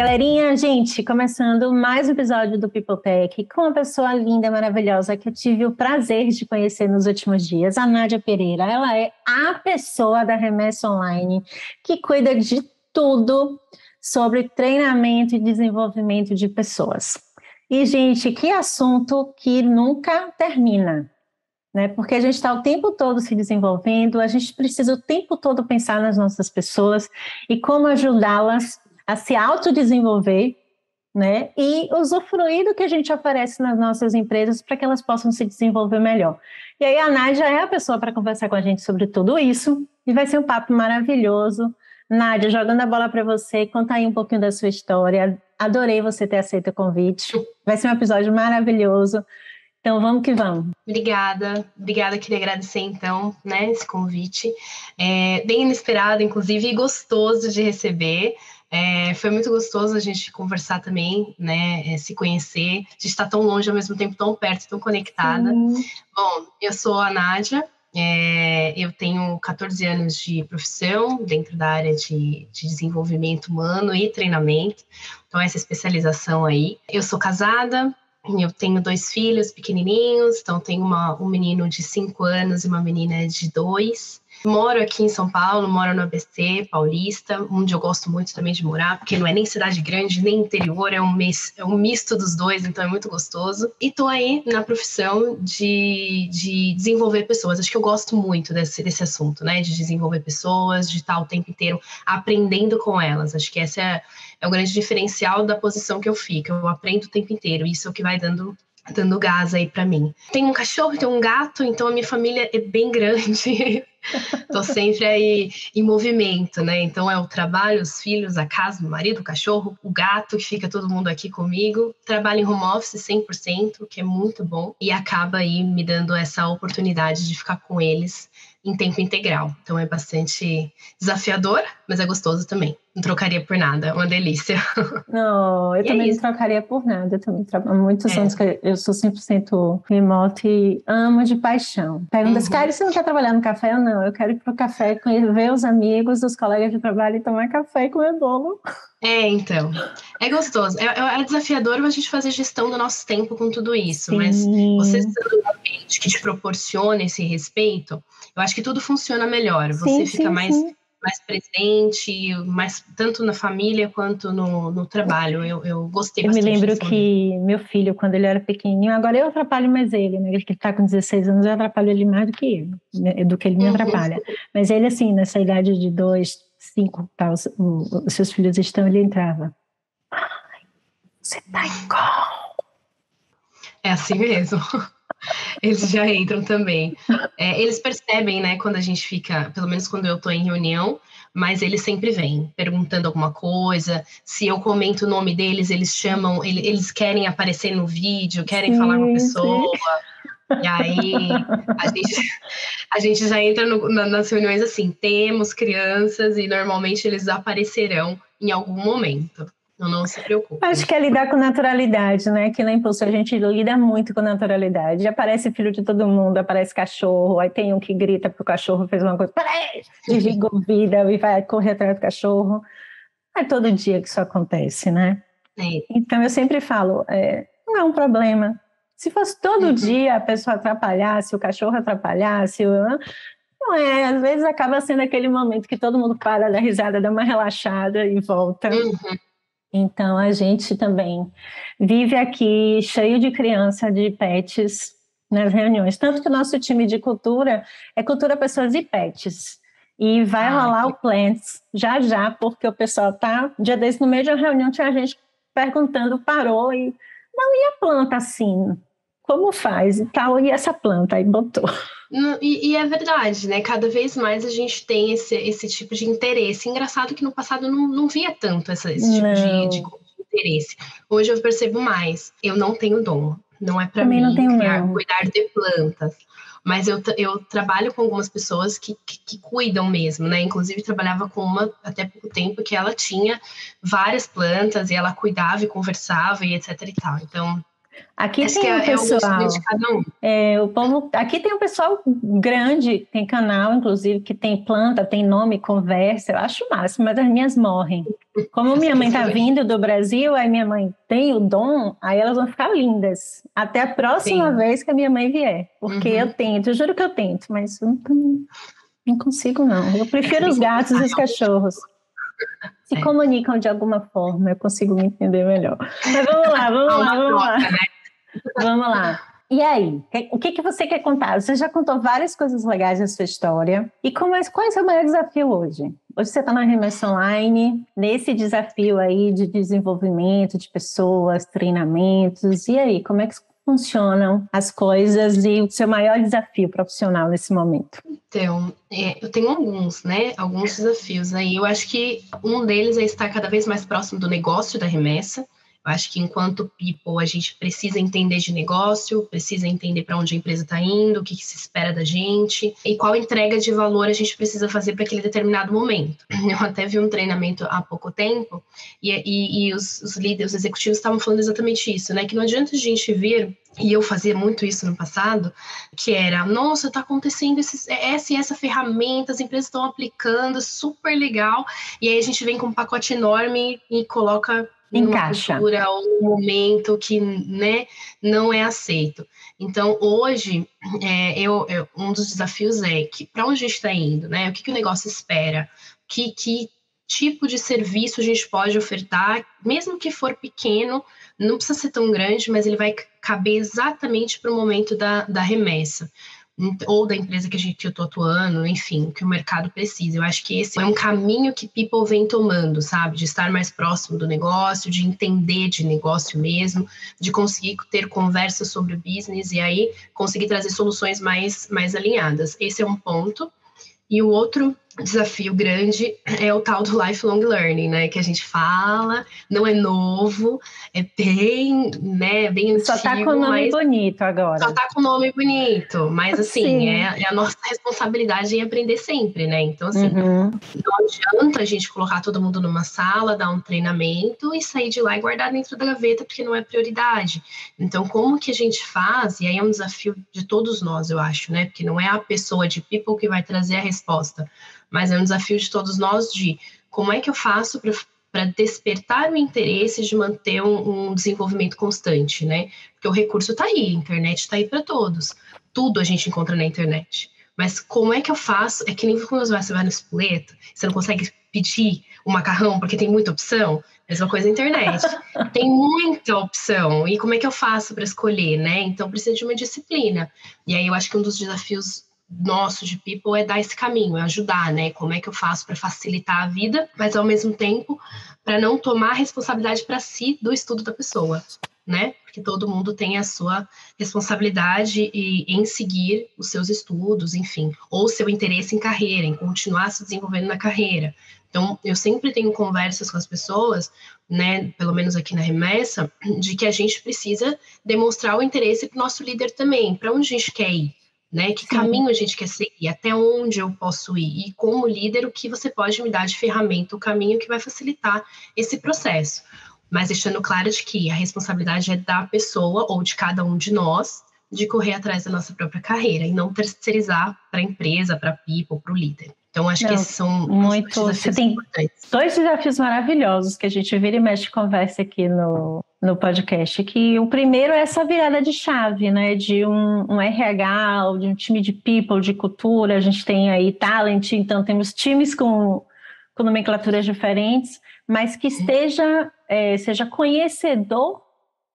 Galerinha, gente, começando mais um episódio do People Tech com uma pessoa linda, maravilhosa que eu tive o prazer de conhecer nos últimos dias, a Nádia Pereira. Ela é a pessoa da Remessa Online que cuida de tudo sobre treinamento e desenvolvimento de pessoas. E, gente, que assunto que nunca termina, né? Porque a gente está o tempo todo se desenvolvendo, a gente precisa o tempo todo pensar nas nossas pessoas e como ajudá-las a se autodesenvolver, né? E usufruir do que a gente oferece nas nossas empresas para que elas possam se desenvolver melhor. E aí a Nádia é a pessoa para conversar com a gente sobre tudo isso e vai ser um papo maravilhoso. Nádia, jogando a bola para você, conta aí um pouquinho da sua história. Adorei você ter aceito o convite. Vai ser um episódio maravilhoso. Então vamos que vamos. Obrigada, queria agradecer então, né, esse convite. Bem inesperado, inclusive, e gostoso de receber. Foi muito gostoso a gente conversar também, né, se conhecer, a gente está tão longe ao mesmo tempo, tão perto, tão conectada. Bom, eu sou a Nádia, eu tenho 14 anos de profissão dentro da área de desenvolvimento humano e treinamento, então essa especialização aí. Eu sou casada, eu tenho 2 filhos pequenininhos, então tenho um menino de 5 anos e uma menina de 2. Moro aqui em São Paulo, moro no ABC Paulista, onde eu gosto muito também de morar, porque não é nem cidade grande, nem interior, é um misto dos dois, então é muito gostoso. E tô aí na profissão de desenvolver pessoas. Acho que eu gosto muito desse assunto, né? De desenvolver pessoas, de estar o tempo inteiro aprendendo com elas. Acho que esse é o grande diferencial da posição que eu fico. Eu aprendo o tempo inteiro, isso é o que vai dando gás aí pra mim. Tenho um cachorro, tenho um gato, então a minha família é bem grande. Tô sempre aí em movimento, né? Então é o trabalho, os filhos, a casa, o marido, o cachorro, o gato, que fica todo mundo aqui comigo. Trabalho em home office 100%, que é muito bom. E acaba aí me dando essa oportunidade de ficar com eles em tempo integral. Então é bastante desafiador, mas é gostoso também. Não trocaria por nada, é uma delícia. Não, eu também não trocaria por nada. Eu também há muitos anos que eu sou 100% remote e amo de paixão. Pergunta se, cara, você não quer trabalhar no café? Não, eu quero ir pro café, ver os amigos, os colegas de trabalho e tomar café e comer bolo. Então, é gostoso. É desafiador a gente fazer gestão do nosso tempo com tudo isso, Sim. Mas você sendo um ambiente que te proporciona esse respeito, eu acho que tudo funciona melhor. Você fica mais presente, mais, tanto na família quanto no trabalho. Eu gostei bastante. Eu me lembro que meu filho, quando ele era pequenininho, agora eu atrapalho mais ele, né? Ele que está com 16 anos, eu atrapalho ele mais do que eu, né? Do que ele me atrapalha. Mas ele, assim, nessa idade de 2, 5, tal, os seus filhos estão, ele entrava. Ai, você tá igual. É assim mesmo. Eles já entram também. Eles percebem, né, quando a gente fica, pelo menos quando eu tô em reunião, mas eles sempre vêm perguntando alguma coisa. Se eu comento o nome deles, eles chamam, eles querem aparecer no vídeo, querem falar com a pessoa. E aí a gente já entra nas reuniões assim, temos crianças e normalmente eles aparecerão em algum momento. Não se preocupe. Acho que é lidar com naturalidade, né? Que na Impulso a gente lida muito com naturalidade. Aparece filho de todo mundo, aparece cachorro, aí tem um que grita porque o cachorro fez uma coisa, peraí, desliga a vida e vai correr atrás do cachorro. É todo dia que isso acontece, né? Então eu sempre falo, não é um problema. Se fosse todo dia a pessoa atrapalhasse, o cachorro atrapalhasse, não é, às vezes acaba sendo aquele momento que todo mundo para, dá risada, dá uma relaxada e volta. Então, a gente também vive aqui cheio de criança, de pets nas reuniões. Tanto que o nosso time de cultura é cultura, pessoas e pets. E vai rolar o Plants já, porque o pessoal tá... Um dia desse, no meio de uma reunião, tinha gente perguntando, parou e... Não, e a planta assim? Como faz e tal? E essa planta? Aí botou... E é verdade, né? Cada vez mais a gente tem esse tipo de interesse. Engraçado que no passado não via tanto esse tipo de interesse. Hoje eu percebo mais. Eu não tenho dom. Não é para mim cuidar de plantas. Mas eu trabalho com algumas pessoas que cuidam mesmo, né? Inclusive trabalhava com uma até pouco tempo que ela tinha várias plantas e ela cuidava e conversava e etc e tal. Então... Aqui tem um pessoal, de cada um. Aqui tem um pessoal grande, tem canal, inclusive, que tem planta, tem nome, conversa, eu acho o máximo, mas as minhas morrem. Como minha mãe está vindo do Brasil, aí minha mãe tem o dom, aí elas vão ficar lindas. Até a próxima vez que a minha mãe vier. Porque eu tento, eu juro que eu tento, mas não consigo, não. Eu prefiro os gatos e os cachorros. Se comunicam de alguma forma, eu consigo me entender melhor. Mas vamos lá. Né? Vamos lá. E aí, o que você quer contar? Você já contou várias coisas legais da sua história. E qual é o seu maior desafio hoje? Hoje você está na Remessa Online, nesse desafio aí de desenvolvimento de pessoas, treinamentos. E aí, como é que funcionam as coisas e o seu maior desafio profissional nesse momento? Então, eu tenho alguns, né? Alguns desafios aí. Eu acho que um deles é estar cada vez mais próximo do negócio da remessa. Eu acho que enquanto people a gente precisa entender de negócio, precisa entender para onde a empresa está indo, o que se espera da gente e qual entrega de valor a gente precisa fazer para aquele determinado momento. Eu até vi um treinamento há pouco tempo e os líderes, os executivos estavam falando exatamente isso, né? Que não adianta a gente vir, e eu fazia muito isso no passado, que era, nossa, está acontecendo essa ferramenta, as empresas estão aplicando, super legal, e aí a gente vem com um pacote enorme e coloca numa cultura ou um momento que, né, não é aceito. Então, hoje, um dos desafios é que para onde a gente está indo, né? O que o negócio espera? Que tipo de serviço a gente pode ofertar, mesmo que for pequeno, não precisa ser tão grande, mas ele vai caber exatamente para o momento da remessa. Ou da empresa que eu estou atuando, enfim, que o mercado precisa. Eu acho que esse é um caminho que people vem tomando, sabe? De estar mais próximo do negócio, de entender de negócio mesmo, de conseguir ter conversas sobre o business e aí conseguir trazer soluções mais alinhadas. Esse é um ponto. E o outro desafio grande é o tal do lifelong learning, né? Que a gente fala, não é novo, é bem, né, bem antigo. Só tá com o nome bonito agora. Só tá com o nome bonito, mas assim, é a nossa responsabilidade em aprender sempre, né? Então, assim, não adianta a gente colocar todo mundo numa sala, dar um treinamento e sair de lá e guardar dentro da gaveta, porque não é prioridade. Então, como que a gente faz? E aí é um desafio de todos nós, eu acho, né? Porque não é a pessoa de people que vai trazer a resposta, mas é um desafio de todos nós de como é que eu faço para despertar o interesse de manter um desenvolvimento constante, né? Porque o recurso está aí, a internet está aí para todos. Tudo a gente encontra na internet. Mas como é que eu faço? É que nem quando você vai no espoleto, você não consegue pedir o macarrão porque tem muita opção. Mesma coisa na internet. Tem muita opção. E como é que eu faço para escolher, né? Então precisa de uma disciplina. E aí eu acho que um dos desafios nosso de people é dar esse caminho, é ajudar, né? Como é que eu faço para facilitar a vida, mas ao mesmo tempo para não tomar responsabilidade para si do estudo da pessoa, né? Porque todo mundo tem a sua responsabilidade em seguir os seus estudos, enfim, ou seu interesse em carreira, em continuar se desenvolvendo na carreira. Então, eu sempre tenho conversas com as pessoas, né, pelo menos aqui na Remessa, de que a gente precisa demonstrar o interesse para o nosso líder também, para onde a gente quer ir. Né? Que caminho a gente quer seguir, até onde eu posso ir, e como líder, o que você pode me dar de ferramenta, o caminho que vai facilitar esse processo. Mas deixando claro de que a responsabilidade é da pessoa ou de cada um de nós de correr atrás da nossa própria carreira e não terceirizar para a empresa, para a people, para o líder. Então, acho que esses são muito desafios. Você tem dois desafios maravilhosos que a gente vira e mexe conversa aqui no podcast, que o primeiro é essa virada de chave, né, de um RH, de um time de people, de cultura. A gente tem aí talent, então temos times com nomenclaturas diferentes, mas que seja conhecedor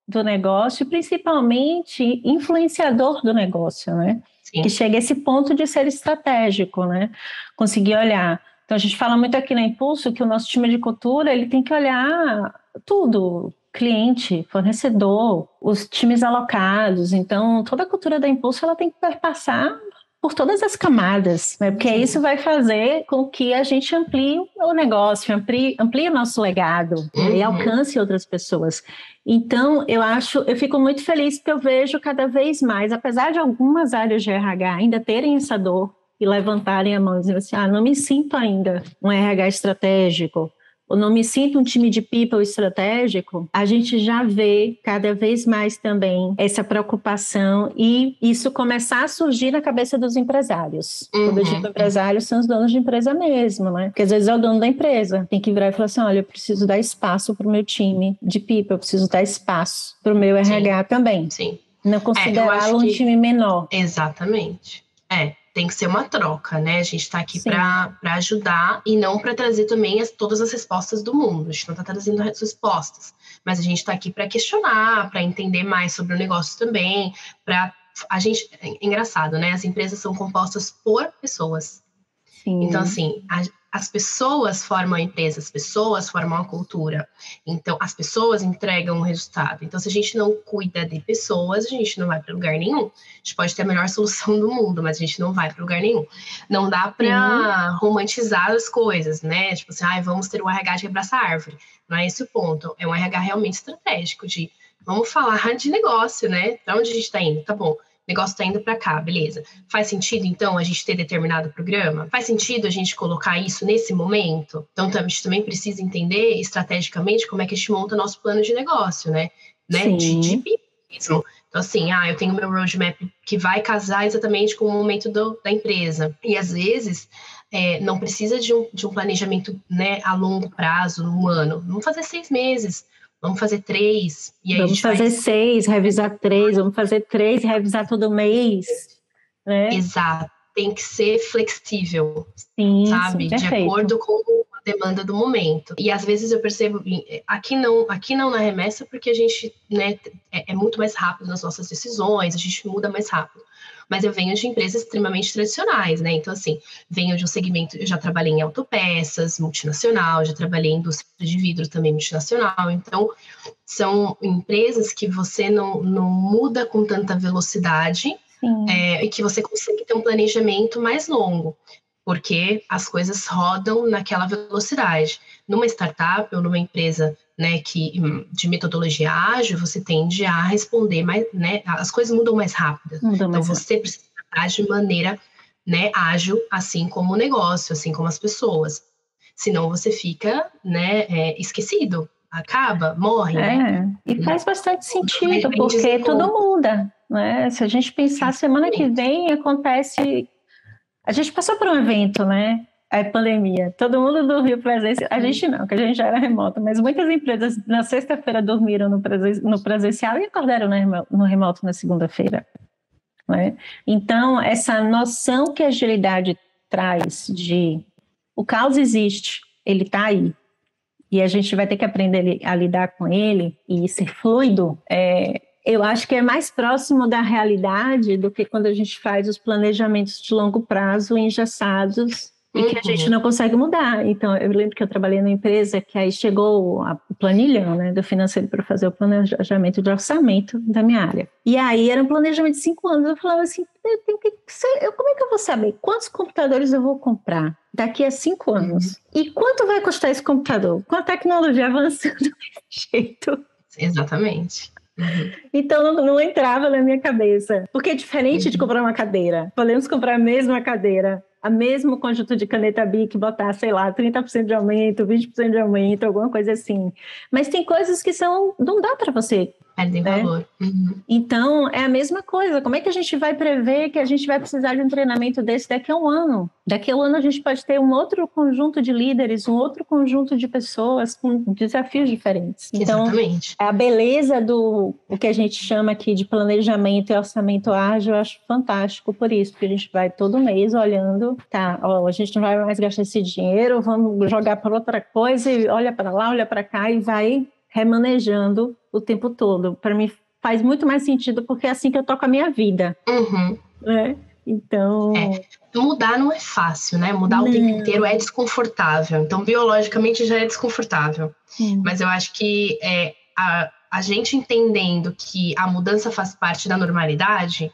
do negócio e principalmente influenciador do negócio, né? Sim. Que chega a esse ponto de ser estratégico, né? Conseguir olhar. Então, a gente fala muito aqui na Impulso que o nosso time de cultura, ele tem que olhar tudo, cliente, fornecedor, os times alocados. Então, toda a cultura da Impulso, ela tem que perpassar por todas as camadas, né? Porque isso vai fazer com que a gente amplie o negócio, amplie o nosso legado, né? E alcance outras pessoas. Então, eu fico muito feliz porque eu vejo cada vez mais, apesar de algumas áreas de RH ainda terem essa dor e levantarem a mão e dizer assim, não me sinto ainda um RH estratégico, ou não me sinto um time de people estratégico, a gente já vê cada vez mais também essa preocupação e isso começar a surgir na cabeça dos empresários. Quando eu digo empresários, são os donos de empresa mesmo, né? Porque às vezes é o dono da empresa. Tem que virar e falar assim, olha, eu preciso dar espaço para o meu time de people, eu preciso dar espaço para o meu RH também. Sim. Não considerá-lo um time menor. Exatamente. Tem que ser uma troca, né? A gente está aqui para ajudar e não para trazer também todas as respostas do mundo. A gente não está trazendo as respostas, mas a gente está aqui para questionar, para entender mais sobre o negócio também. É engraçado, né? As empresas são compostas por pessoas. Sim. Então, assim, as pessoas formam a empresa, as pessoas formam a cultura. Então, as pessoas entregam o resultado. Então, se a gente não cuida de pessoas, a gente não vai para lugar nenhum. A gente pode ter a melhor solução do mundo, mas a gente não vai para lugar nenhum. Não dá para romantizar as coisas, né? Tipo assim, vamos ter um RH de abraçar árvore. Não é esse o ponto. É um RH realmente estratégico de, vamos falar de negócio, né? Para onde a gente está indo? Tá bom. O negócio está indo para cá, beleza. Faz sentido, então, a gente ter determinado programa? Faz sentido a gente colocar isso nesse momento? Então, a gente também precisa entender estrategicamente como é que a gente monta nosso plano de negócio, né? De mesmo. Então, assim, eu tenho meu roadmap que vai casar exatamente com o momento da empresa. E, às vezes, não precisa de um planejamento, né, a longo prazo, um ano. Vamos fazer 6 meses. Vamos fazer 3. E aí vamos fazer 6, revisar 3. Vamos fazer 3 e revisar todo mês. Né? Exato. Tem que ser flexível, Sim, sabe? De acordo com a demanda do momento. E às vezes eu percebo, aqui não na remessa, porque a gente, né, é muito mais rápido nas nossas decisões, a gente muda mais rápido. Mas eu venho de empresas extremamente tradicionais, né? Então, assim, venho de um segmento, eu já trabalhei em autopeças, multinacional, já trabalhei em indústria de vidro também multinacional. Então, são empresas que você não muda com tanta velocidade e que você consegue ter um planejamento mais longo, porque as coisas rodam naquela velocidade. Numa startup ou numa empresa, né, de metodologia ágil, você tende a responder mais, né, as coisas mudam mais rápido. Então, você precisa tratar de maneira, né, ágil, assim como o negócio, assim como as pessoas. Senão você fica, né, esquecido, acaba, morre, né? E faz bastante sentido, porque tudo muda, né? Se a gente pensar, semana que vem acontece... A gente passou por um evento, né? A pandemia. Todo mundo dormiu presencial. A gente não, que a gente já era remoto, mas muitas empresas na sexta-feira dormiram no presencial e acordaram no remoto na segunda-feira. Né? Então, essa noção que a agilidade traz de o caos existe, ele está aí, e a gente vai ter que aprender a lidar com ele e ser fluido, eu acho que é mais próximo da realidade do que quando a gente faz os planejamentos de longo prazo engessados e que a gente não consegue mudar. Então, eu lembro que eu trabalhei numa empresa que aí chegou o planilhão, né, do financeiro para fazer o planejamento de orçamento da minha área. E aí era um planejamento de 5 anos. Eu falava assim, como é que eu vou saber quantos computadores eu vou comprar daqui a 5 anos? E quanto vai custar esse computador? Com a tecnologia avançando desse jeito. Exatamente. Então não entrava na minha cabeça. Porque é diferente de comprar uma cadeira. Podemos comprar a mesma cadeira, a mesmo conjunto de caneta Bic, botar, sei lá, 30% de aumento, 20% de aumento, alguma coisa assim. Mas tem coisas que não dá para você. Perdem valor. Então, é a mesma coisa. Como é que a gente vai prever que a gente vai precisar de um treinamento desse daqui a um ano? Daqui a um ano a gente pode ter um outro conjunto de líderes, um outro conjunto de pessoas com desafios diferentes. Então, exatamente. A beleza o que a gente chama aqui de planejamento e orçamento ágil, eu acho fantástico por isso, porque a gente vai todo mês olhando, a gente não vai mais gastar esse dinheiro, vamos jogar para outra coisa e olha para lá, olha para cá e vai remanejando o tempo todo. Para mim faz muito mais sentido, porque é assim que eu toco a minha vida. Né? Então... Mudar não é fácil, né? Mudar o tempo inteiro é desconfortável. Então, biologicamente já é desconfortável. Mas eu acho que a gente entendendo que a mudança faz parte da normalidade,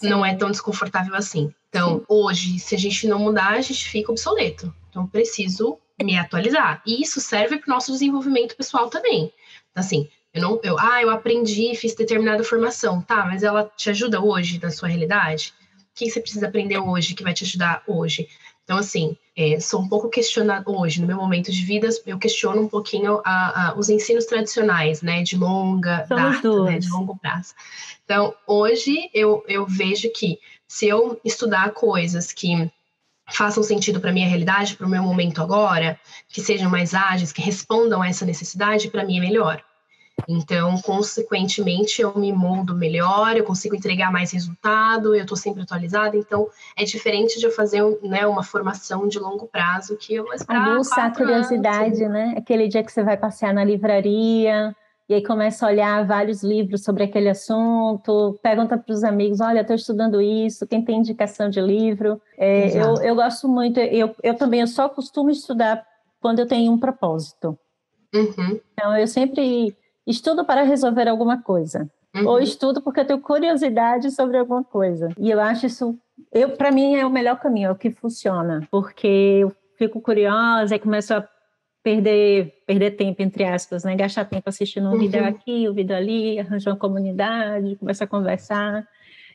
não é tão desconfortável assim. Então, hoje, se a gente não mudar, a gente fica obsoleto. Então, preciso me atualizar. E isso serve para o nosso desenvolvimento pessoal também. Então, assim, eu aprendi, fiz determinada formação, tá? Mas ela te ajuda hoje na sua realidade? O que você precisa aprender hoje que vai te ajudar hoje? Então, assim, sou um pouco questionada hoje, no meu momento de vida, eu questiono um pouquinho os ensinos tradicionais, né, de longa Somos data, né, de duas. longo prazo. Então, hoje eu vejo que se eu estudar coisas que façam sentido para a minha realidade, para o meu momento agora, que sejam mais ágeis, que respondam a essa necessidade, para mim é melhor. Então, consequentemente, eu me moldo melhor, eu consigo entregar mais resultado, eu estou sempre atualizada. Então, é diferente de eu fazer, né, uma formação de longo prazo, que eu vou esperar Aguça a 4 anos. curiosidade, né? Aquele dia que você vai passear na livraria e aí começa a olhar vários livros sobre aquele assunto, pergunta para os amigos, olha, estou estudando isso, quem tem indicação de livro? Eu gosto muito, eu também eu só costumo estudar quando eu tenho um propósito. Uhum. Então, eu sempre estudo para resolver alguma coisa. Ou estudo porque eu tenho curiosidade sobre alguma coisa. E eu acho isso, para mim, é o melhor caminho, é o que funciona. Porque eu fico curiosa e começo a perder tempo, entre aspas, né? Gastar tempo assistindo um vídeo aqui, um vídeo ali, arranjar uma comunidade, começar a conversar.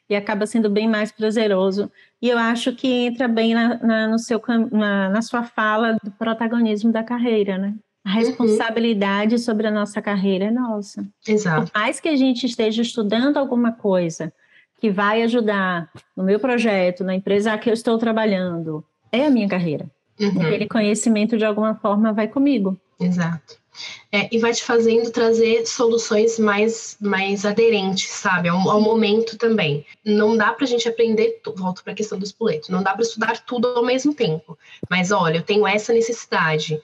E acaba sendo bem mais prazeroso. E eu acho que entra bem na sua fala do protagonismo da carreira, né? A responsabilidade sobre a nossa carreira é nossa. Exato. Por mais que a gente esteja estudando alguma coisa que vai ajudar no meu projeto, na empresa que eu estou trabalhando, é a minha carreira. Aquele conhecimento, de alguma forma, vai comigo. Exato. E vai te fazendo trazer soluções mais aderentes, sabe? Ao momento também. Não dá pra gente aprender, volto para a questão do espoleto, não dá para estudar tudo ao mesmo tempo. Mas olha, eu tenho essa necessidade.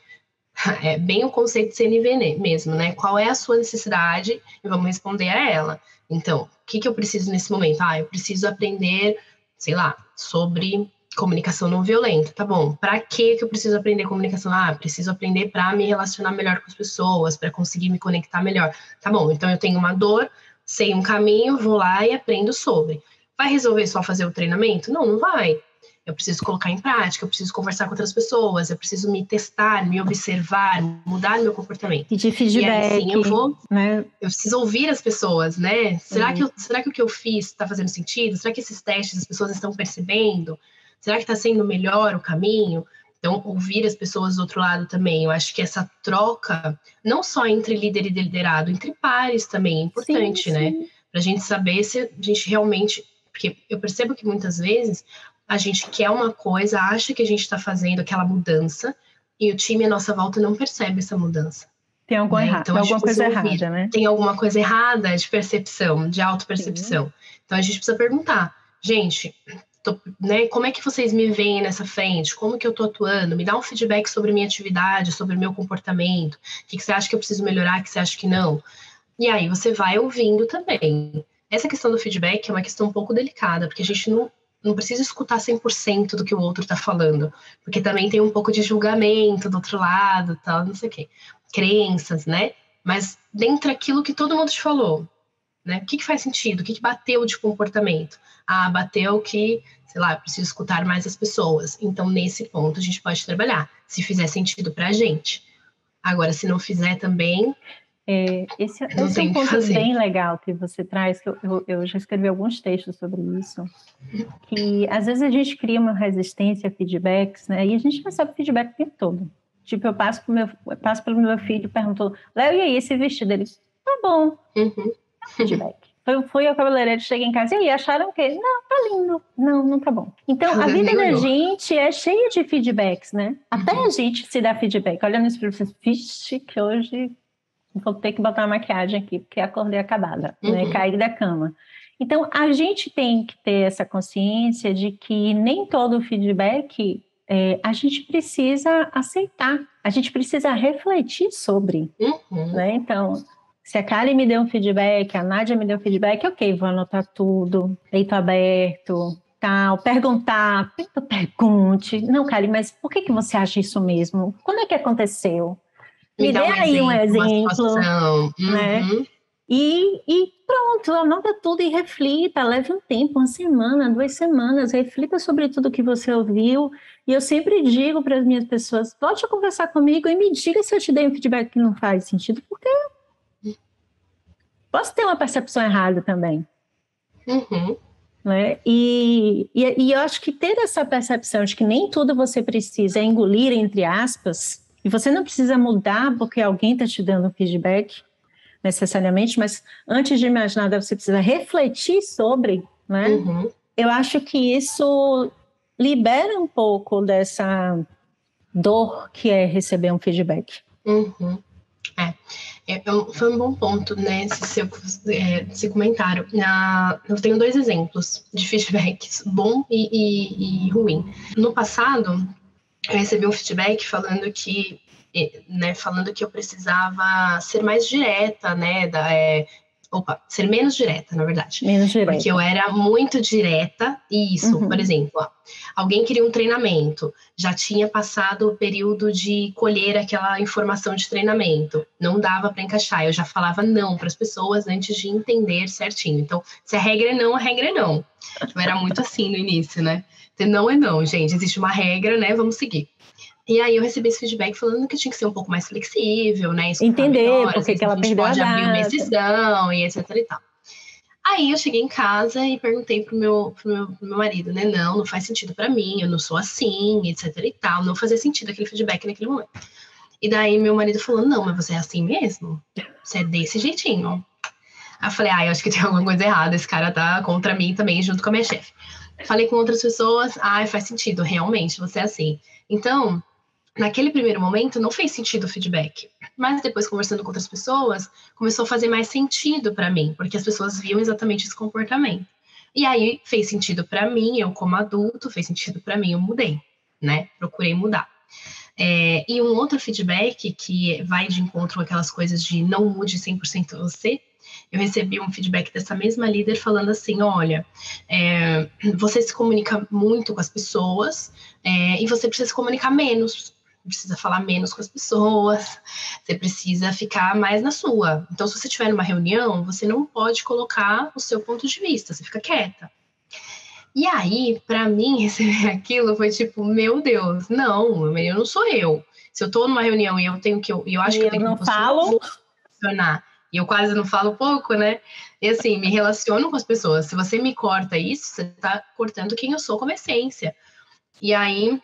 É bem o conceito de CNV mesmo, né? Qual é a sua necessidade? E vamos responder a ela. Então, o que eu preciso nesse momento? Eu preciso aprender, sei lá, sobre comunicação não violenta. Tá bom, para que eu preciso aprender comunicação? Preciso aprender para me relacionar melhor com as pessoas, para conseguir me conectar melhor. Tá bom, então eu tenho uma dor, sei um caminho, vou lá e aprendo sobre. Vai resolver só fazer o treinamento? Não, não vai. Eu preciso colocar em prática, eu preciso conversar com outras pessoas, eu preciso me testar, me observar, mudar meu comportamento. E de feedback, e aí sim eu vou, né? Eu preciso ouvir as pessoas, né? Será que o que eu fiz está fazendo sentido? Será que esses testes as pessoas estão percebendo? Será que está sendo melhor o caminho? Então, ouvir as pessoas do outro lado também. Eu acho que essa troca, não só entre líder e liderado, entre pares também é importante, sim, né? sim. Para a gente saber se a gente realmente. Porque eu percebo que muitas vezes a gente quer uma coisa, acha que a gente está fazendo aquela mudança e o time à nossa volta não percebe essa mudança. Tem Então, alguma coisa errada, né? Tem alguma coisa errada de percepção, de autopercepção. Então, a gente precisa perguntar, gente, né, como é que vocês me veem nessa frente? Como que eu estou atuando? Me dá um feedback sobre a minha atividade, sobre o meu comportamento. O que você acha que eu preciso melhorar, o que você acha que não? E aí, você vai ouvindo também. Essa questão do feedback é uma questão um pouco delicada, porque a gente não precisa escutar 100% do que o outro está falando, porque também tem um pouco de julgamento do outro lado, tal, não sei o quê. Crenças, né? Mas dentro daquilo que todo mundo te falou, né? O que faz sentido? O que bateu de comportamento? Bateu que, sei lá, eu preciso escutar mais as pessoas. Então, nesse ponto, a gente pode trabalhar, se fizer sentido pra gente. Agora, se não fizer também, esse não é tem um o que ponto fazer. bem legal que você traz, que eu já escrevi alguns textos sobre isso, que às vezes a gente cria uma resistência a feedbacks, né? E a gente recebe feedback o tempo todo. Tipo, eu passo pelo meu filho e pergunto, Léo, e aí, esse vestido? Ele, tá bom. Feedback. Fui ao cabeleireiro, cheguei em casa, e aí, acharam o quê? Não, tá lindo. Não, não tá bom. Então, a vida da gente é cheia de feedbacks, né? Até a gente se dá feedback. Olha no espelho e fala, vixe, que hoje vou ter que botar uma maquiagem aqui, porque acordei acabada, né? Caí da cama. Então, a gente tem que ter essa consciência de que nem todo feedback a gente precisa aceitar, a gente precisa refletir sobre, né? Então, se a Kali me deu um feedback, a Nádia me deu um feedback, ok, vou anotar tudo, peito aberto, tal, perguntar, pergunte. Não, Kali, mas por que você acha isso mesmo? Quando é que aconteceu? Me dê aí um exemplo, né? E pronto, anota tudo e reflita, leve um tempo, uma semana, 2 semanas, reflita sobre tudo que você ouviu. E eu sempre digo para as minhas pessoas, volte a conversar comigo e me diga se eu te dei um feedback que não faz sentido, porque posso ter uma percepção errada também. né? E eu acho que ter essa percepção de que nem tudo você precisa engolir, entre aspas, e você não precisa mudar porque alguém está te dando um feedback, necessariamente, mas antes de mais nada você precisa refletir sobre, né? Uhum. Eu acho que isso libera um pouco dessa dor que é receber um feedback. Uhum. Foi um bom ponto, né, esse comentário. Eu tenho 2 exemplos de feedbacks, bom e ruim. No passado, eu recebi um feedback falando que eu precisava ser mais direta, né, ser menos direta, na verdade. Menos Porque eu direta. era muito direta, e isso, por exemplo, alguém queria um treinamento, já tinha passado o período de colher aquela informação de treinamento, não dava para encaixar, eu já falava não para as pessoas antes de entender certinho. Então, se a regra é não, a regra é não. Eu era muito assim no início, né? Então, não é não, gente, existe uma regra, né? Vamos seguir. E aí eu recebi esse feedback falando que eu tinha que ser um pouco mais flexível, né? Escutar Entender melhor, por às que vezes que a ela gente perdeu a pode abrir uma data. exceção e etc e tal. Aí eu cheguei em casa e perguntei pro meu marido, né? Não, não faz sentido para mim, eu não sou assim, etc e tal. Não fazia sentido aquele feedback naquele momento. E daí meu marido falou, não, mas você é assim mesmo? Você é desse jeitinho. Aí eu falei, eu acho que tem alguma coisa errada, esse cara tá contra mim também, junto com a minha chefe. Falei com outras pessoas, faz sentido, realmente, você é assim. Então, naquele primeiro momento não fez sentido o feedback, mas depois conversando com outras pessoas, começou a fazer mais sentido para mim, porque as pessoas viam exatamente esse comportamento. E aí fez sentido para mim, eu como adulto, fez sentido para mim, eu mudei, né? Procurei mudar. E um outro feedback que vai de encontro com aquelas coisas de não mude 100% você, eu recebi um feedback dessa mesma líder falando assim, olha, você se comunica muito com as pessoas e você precisa se comunicar menos, precisa falar menos com as pessoas, você precisa ficar mais na sua. Então, se você estiver numa reunião, você não pode colocar o seu ponto de vista, você fica quieta. E aí, para mim, receber aquilo foi tipo, meu Deus, não, eu não sou eu. Se eu tô numa reunião e eu acho que eu E eu tenho que não me posicionar, eu falo. vou posicionar. E eu quase não falo pouco, né? E assim, me relaciono com as pessoas. Se você me corta isso, você tá cortando quem eu sou como essência. E aí,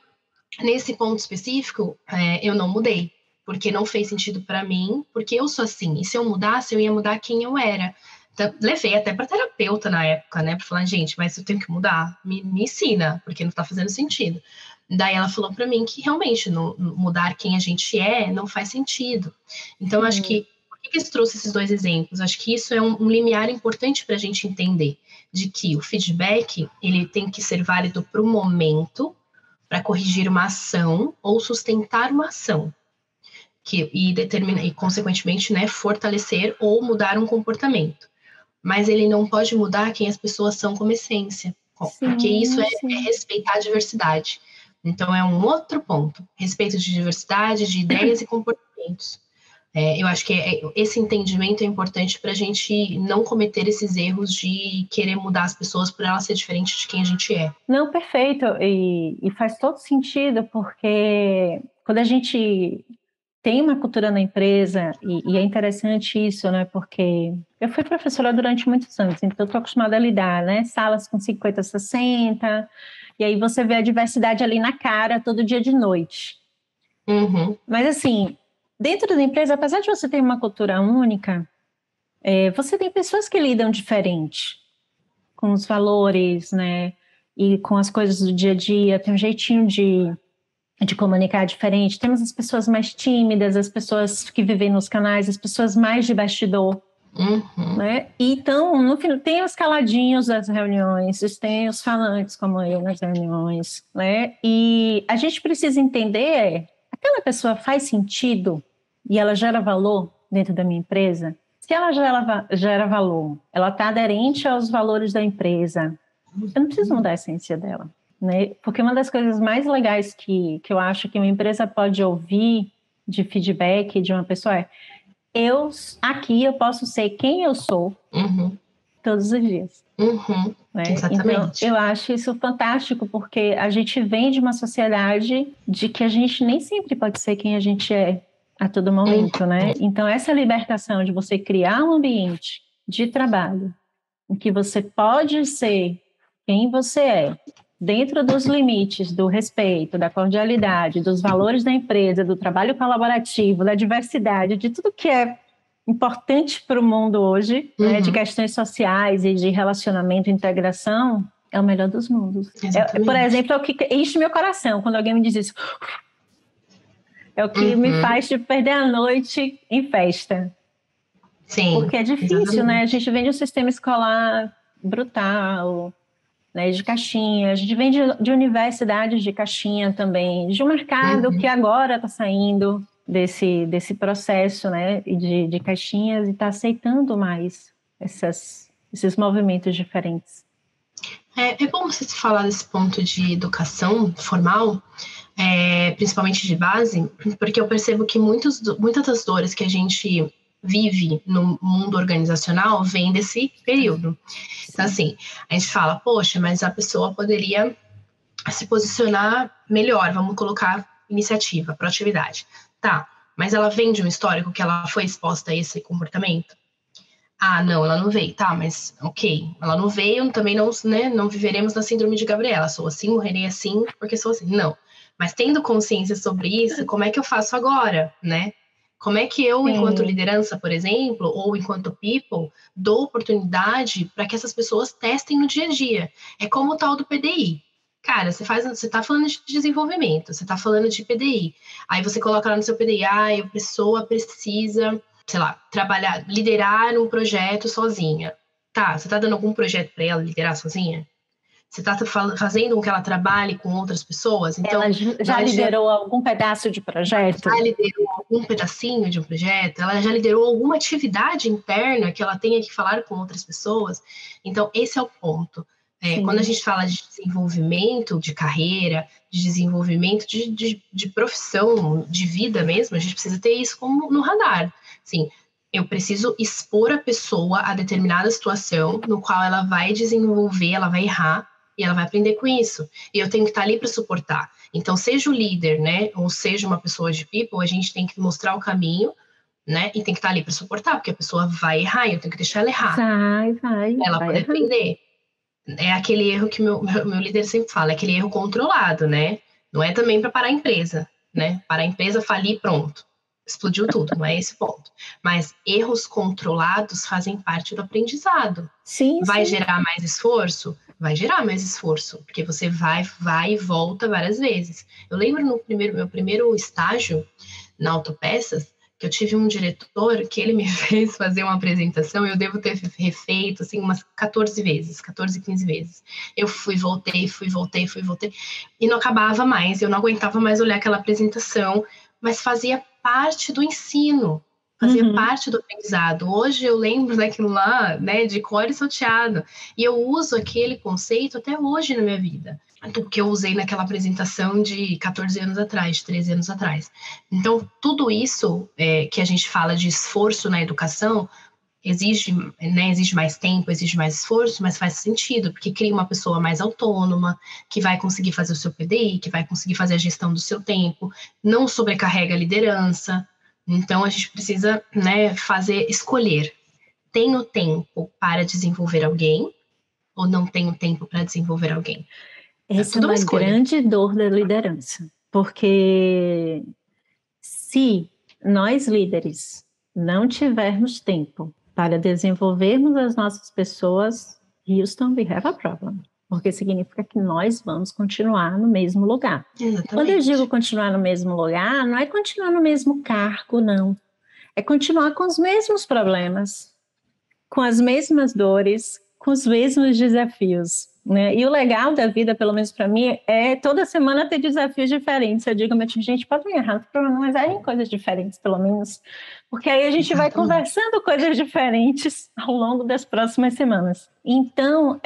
nesse ponto específico, eu não mudei. Porque não fez sentido para mim, porque eu sou assim. E se eu mudasse, eu ia mudar quem eu era. Então, levei até para terapeuta na época, né? Para falar, gente, mas eu tenho que mudar. Me ensina, porque não tá fazendo sentido. Daí ela falou para mim que realmente mudar quem a gente é não faz sentido. Então, acho que por que eles trouxe esses 2 exemplos? Acho que isso é um limiar importante para a gente entender de que o feedback ele tem que ser válido para o momento, para corrigir uma ação ou sustentar uma ação, e consequentemente, né, fortalecer ou mudar um comportamento. Mas ele não pode mudar quem as pessoas são como essência, porque isso Sim, é sim. respeitar a diversidade. Então é um outro ponto, respeito de diversidade, de ideias e comportamentos. Eu acho que esse entendimento é importante para a gente não cometer esses erros de querer mudar as pessoas por elas ser diferente de quem a gente é. Não, perfeito. E faz todo sentido, porque quando a gente tem uma cultura na empresa, e é interessante isso, né? Porque eu fui professora durante muitos anos, então estou acostumada a lidar, né? Salas com 50, 60, e aí você vê a diversidade ali na cara todo dia de noite. Uhum. Mas assim, dentro da empresa, apesar de você ter uma cultura única, você tem pessoas que lidam diferente com os valores, né? E com as coisas do dia a dia, tem um jeitinho de comunicar diferente. Temos as pessoas mais tímidas, as pessoas que vivem nos canais, as pessoas mais de bastidor, Uhum. né? Então, no final, tem os caladinhos das reuniões, tem os falantes como eu nas reuniões, né? E a gente precisa entender, aquela pessoa faz sentido e ela gera valor dentro da minha empresa? Se ela gera valor, ela está aderente aos valores da empresa, eu não preciso mudar a essência dela, né? Porque uma das coisas mais legais que eu acho que uma empresa pode ouvir de feedback de uma pessoa é: aqui eu posso ser quem eu sou Uhum. todos os dias, Uhum. né? Então, Exatamente. eu acho isso fantástico, porque a gente vem de uma sociedade de que a gente nem sempre pode ser quem a gente é a todo momento, né? Então, essa libertação de você criar um ambiente de trabalho em que você pode ser quem você é, dentro dos limites do respeito, da cordialidade, dos valores da empresa, do trabalho colaborativo, da diversidade, de tudo que é importante para o mundo hoje, né, de questões sociais e de relacionamento e integração, é o melhor dos mundos. Por exemplo, é o que enche meu coração quando alguém me diz isso. É o que me faz perder a noite em festa. Sim, porque é difícil, exatamente. Né? A gente vem de um sistema escolar brutal, né, de caixinha, a gente vem de universidades de caixinha também, de um mercado que agora está saindo desse processo, né, de caixinhas e está aceitando mais esses movimentos diferentes. É bom você falar desse ponto de educação formal, principalmente de base, porque eu percebo que muitas das dores que a gente vive no mundo organizacional vem desse período. Então, assim, a gente fala, poxa, mas a pessoa poderia se posicionar melhor, vamos colocar iniciativa, proatividade. Tá, mas ela vem de um histórico que ela foi exposta a esse comportamento? Ah, não, ela não veio. Tá, mas ok, ela não veio, também não, né, não viveremos na síndrome de Gabriela. Sou assim, morrerei assim, porque sou assim. Não. Mas tendo consciência sobre isso, como é que eu faço agora, né? Como é que eu, enquanto liderança, por exemplo, ou enquanto people, dou oportunidade para que essas pessoas testem no dia a dia? É como o tal do PDI. Cara, você tá falando de desenvolvimento, você tá falando de PDI. Aí você coloca lá no seu PDI, a pessoa precisa, sei lá, liderar um projeto sozinha. Tá, você tá dando algum projeto para ela liderar sozinha? Você tá fazendo com que ela trabalhe com outras pessoas? Então, ela já liderou algum pedaço de projeto? Já liderou algum pedacinho de um projeto? Ela já liderou alguma atividade interna que ela tenha que falar com outras pessoas? Então, esse é o ponto. Quando a gente fala de desenvolvimento de carreira, de desenvolvimento de profissão, de vida mesmo, a gente precisa ter isso como no radar. Assim, eu preciso expor a pessoa a determinada situação no qual ela vai desenvolver, ela vai errar e ela vai aprender com isso. E eu tenho que estar ali para suportar. Então, seja o líder, né, ou seja uma pessoa de people, a gente tem que mostrar o caminho, né, e tem que estar ali para suportar, porque a pessoa vai errar e eu tenho que deixar ela errar. Vai. Ela poder aprender. É aquele erro que meu líder sempre fala, é aquele erro controlado, né? Não é também para parar a empresa, né? Para a empresa falir, pronto. Explodiu tudo, não é esse ponto. Mas erros controlados fazem parte do aprendizado. Sim, vai gerar mais esforço? Vai gerar mais esforço, porque você vai e volta várias vezes. Eu lembro no meu primeiro estágio na Autopeças, que eu tive um diretor que ele me fez fazer uma apresentação e eu devo ter refeito, assim, umas 14 vezes, 14, 15 vezes. Eu voltei, e não acabava mais, eu não aguentava mais olhar aquela apresentação, mas fazia parte do ensino, fazia parte do aprendizado. Hoje eu lembro daquilo lá, né, de cor e salteado, e eu uso aquele conceito até hoje na minha vida, do que eu usei naquela apresentação de 14 anos atrás, de 13 anos atrás. Então, tudo isso que a gente fala de esforço na educação, exige mais tempo, exige mais esforço, mas faz sentido, porque cria uma pessoa mais autônoma, que vai conseguir fazer o seu PDI, que vai conseguir fazer a gestão do seu tempo, não sobrecarrega a liderança. Então, a gente precisa, né, escolher. Tenho tempo para desenvolver alguém ou não tenho tempo para desenvolver alguém? Essa é uma grande dor da liderança, porque se nós líderes não tivermos tempo para desenvolvermos as nossas pessoas, Houston, we have a problem. Porque significa que nós vamos continuar no mesmo lugar. Exatamente. Quando eu digo continuar no mesmo lugar, não é continuar no mesmo cargo, não. É continuar com os mesmos problemas, com as mesmas dores, com os mesmos desafios, né? E o legal da vida, pelo menos para mim, é toda semana ter desafios diferentes. Eu digo, mas gente, pode errar, mas em coisas diferentes, pelo menos, porque aí a gente vai conversando coisas diferentes ao longo das próximas semanas. Então,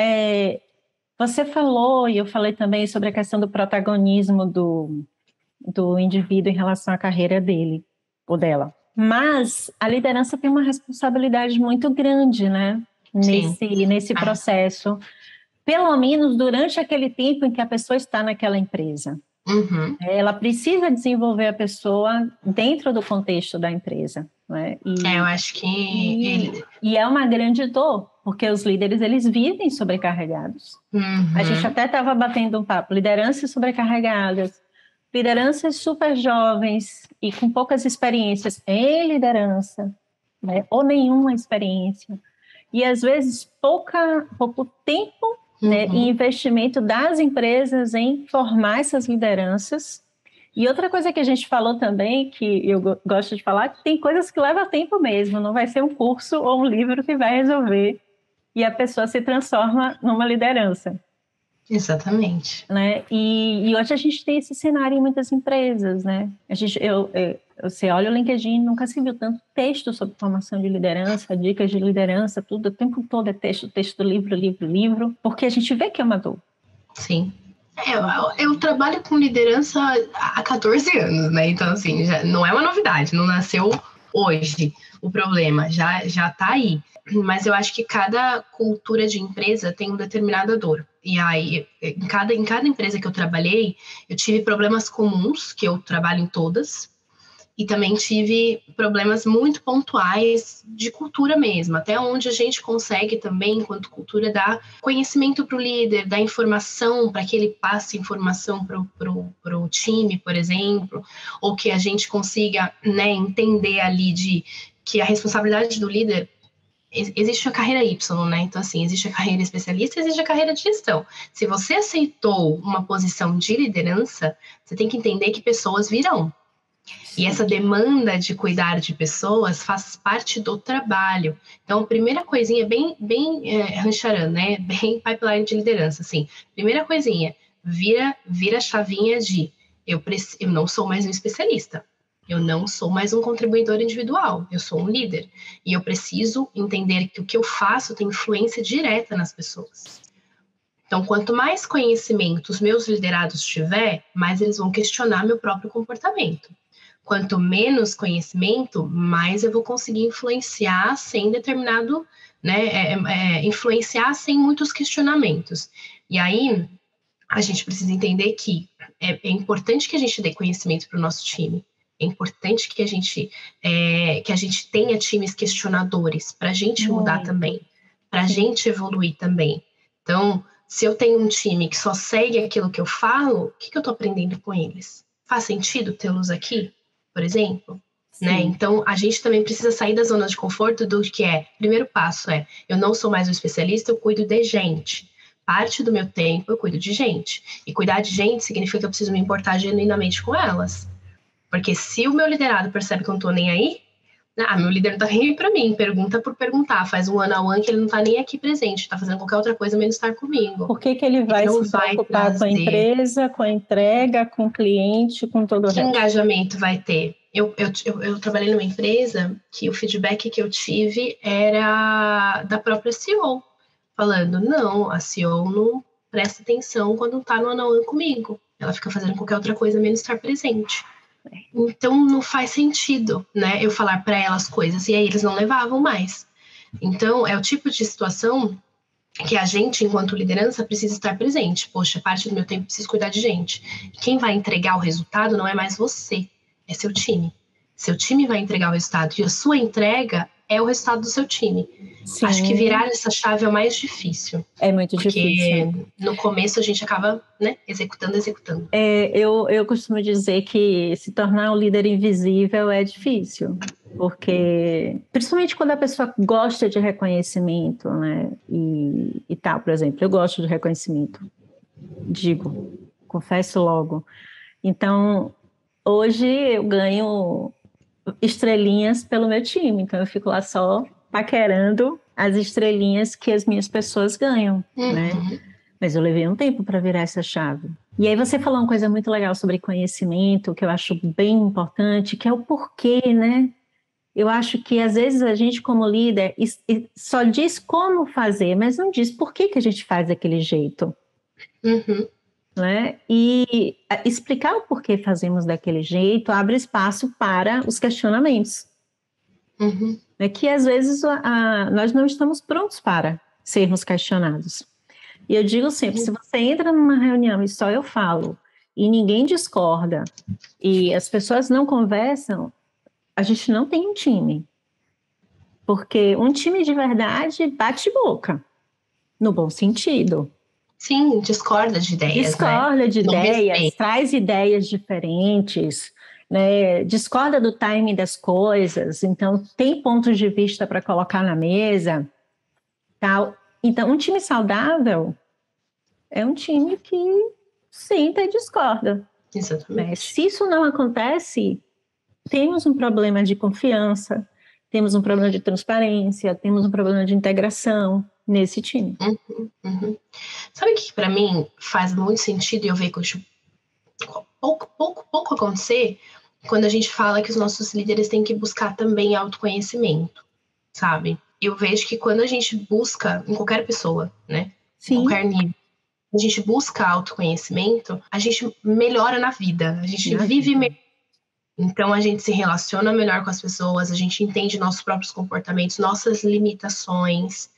você falou, e eu falei também sobre a questão do protagonismo do indivíduo em relação à carreira dele, ou dela. Mas a liderança tem uma responsabilidade muito grande, né? Nesse processo, pelo menos durante aquele tempo em que a pessoa está naquela empresa. Ela precisa desenvolver a pessoa dentro do contexto da empresa, né? Eu acho que... E é uma grande dor, porque os líderes, eles vivem sobrecarregados. A gente até estava batendo um papo, lideranças sobrecarregadas, lideranças super jovens e com poucas experiências em liderança, né? Ou nenhuma experiência. E, às vezes, pouco tempo, né, e investimento das empresas em formar essas lideranças. E outra coisa que a gente falou também, que eu gosto de falar, que tem coisas que levam tempo mesmo, não vai ser um curso ou um livro que vai resolver e a pessoa se transforma numa liderança. Exatamente. Né? E hoje a gente tem esse cenário em muitas empresas, né? Você olha o LinkedIn, nunca se viu tanto texto sobre formação de liderança, dicas de liderança, tudo, o tempo todo é texto, livro, porque a gente vê que é uma dor. Sim. Eu trabalho com liderança há 14 anos, né? Então, assim, já não é uma novidade, não nasceu hoje o problema, já está aí. Mas eu acho que cada cultura de empresa tem uma determinada dor. E aí, em cada empresa que eu trabalhei, eu tive problemas comuns, que eu trabalho em todas, e também tive problemas muito pontuais de cultura mesmo, até onde a gente consegue também, enquanto cultura, dar conhecimento para o líder, dar informação para que ele passe informação para o time, por exemplo, ou que a gente consiga, né, entender ali que a responsabilidade do líder. Existe a carreira Y, né? Então, assim, existe a carreira especialista e existe a carreira de gestão. Se você aceitou uma posição de liderança, você tem que entender que pessoas virão. E essa demanda de cuidar de pessoas faz parte do trabalho. Então, a primeira coisinha, bem Rancharan, né? Bem pipeline de liderança, assim. Primeira coisinha, vira a chavinha de eu não sou mais um especialista. Eu não sou mais um contribuidor individual. Eu sou um líder. E eu preciso entender que o que eu faço tem influência direta nas pessoas. Então, quanto mais conhecimento os meus liderados tiver, mais eles vão questionar meu próprio comportamento. Quanto menos conhecimento, mais eu vou conseguir influenciar sem determinado, né, influenciar sem muitos questionamentos. E aí, a gente precisa entender que é importante que a gente dê conhecimento para o nosso time. É importante que a gente tenha times questionadores para a gente mudar também, para a gente evoluir também. Então, se eu tenho um time que só segue aquilo que eu falo, o que eu estou aprendendo com eles? Faz sentido tê-los aqui, por exemplo? Né? Então, a gente também precisa sair da zona de conforto do que primeiro passo eu não sou mais um especialista, eu cuido de gente. Parte do meu tempo eu cuido de gente. E cuidar de gente significa que eu preciso me importar genuinamente com elas. Porque se o meu liderado percebe que eu não tô nem aí, meu líder não tá nem aí pra mim, pergunta por perguntar, faz um one-on-one que ele não tá nem aqui presente, tá fazendo qualquer outra coisa menos estar comigo. Por que ele vai se preocupar com a empresa, com a entrega, com o cliente, com todo o resto? Que engajamento vai ter? Eu trabalhei numa empresa que o feedback que eu tive era da própria CEO, falando, não, a CEO não presta atenção quando tá no one-on-one comigo, ela fica fazendo qualquer outra coisa menos estar presente. Então não faz sentido, né, eu falar para elas coisas, e aí eles não levavam mais. Então é o tipo de situação que a gente, enquanto liderança, precisa estar presente. Poxa, parte do meu tempo preciso cuidar de gente. E quem vai entregar o resultado não é mais você, é seu time. Seu time vai entregar o resultado e a sua entrega é o resultado do seu time. Sim. Acho que virar essa chave é o mais difícil. É muito difícil. Porque no começo a gente acaba, né, executando. Eu costumo dizer que se tornar um líder invisível é difícil. Porque, principalmente quando a pessoa gosta de reconhecimento, né? E tal, por exemplo, eu gosto de reconhecimento. Confesso logo. Então, hoje eu ganho estrelinhas pelo meu time, então eu fico lá só paquerando as estrelinhas que as minhas pessoas ganham, né? Mas eu levei um tempo para virar essa chave. E aí você falou uma coisa muito legal sobre conhecimento, que eu acho bem importante, que é o porquê, né? Eu acho que às vezes a gente como líder só diz como fazer, mas não diz por que a gente faz daquele jeito. Né? E explicar o porquê fazemos daquele jeito abre espaço para os questionamentos. É que às vezes nós não estamos prontos para sermos questionados. E eu digo sempre, se você entra numa reunião e só eu falo, e ninguém discorda, e as pessoas não conversam, a gente não tem um time. Porque um time de verdade bate boca, no bom sentido. Sim, discorda de ideias, Discorda de Não ideias, respeita. traz ideias diferentes, né? Discorda do timing das coisas, então tem pontos de vista para colocar na mesa, tal. Então, um time saudável é um time que senta e discorda, né? Exatamente. Se isso não acontece, temos um problema de confiança, temos um problema de transparência, temos um problema de integração nesse time. Uhum. Sabe o que para mim faz muito sentido e eu vejo pouco acontecer quando a gente fala que os nossos líderes têm que buscar também autoconhecimento, sabe? Eu vejo que quando a gente busca, em qualquer pessoa, né? Em Sim. qualquer nível, a gente busca autoconhecimento, a gente melhora na vida, a gente vive melhor. Então a gente se relaciona melhor com as pessoas, a gente entende nossos próprios comportamentos, nossas limitações,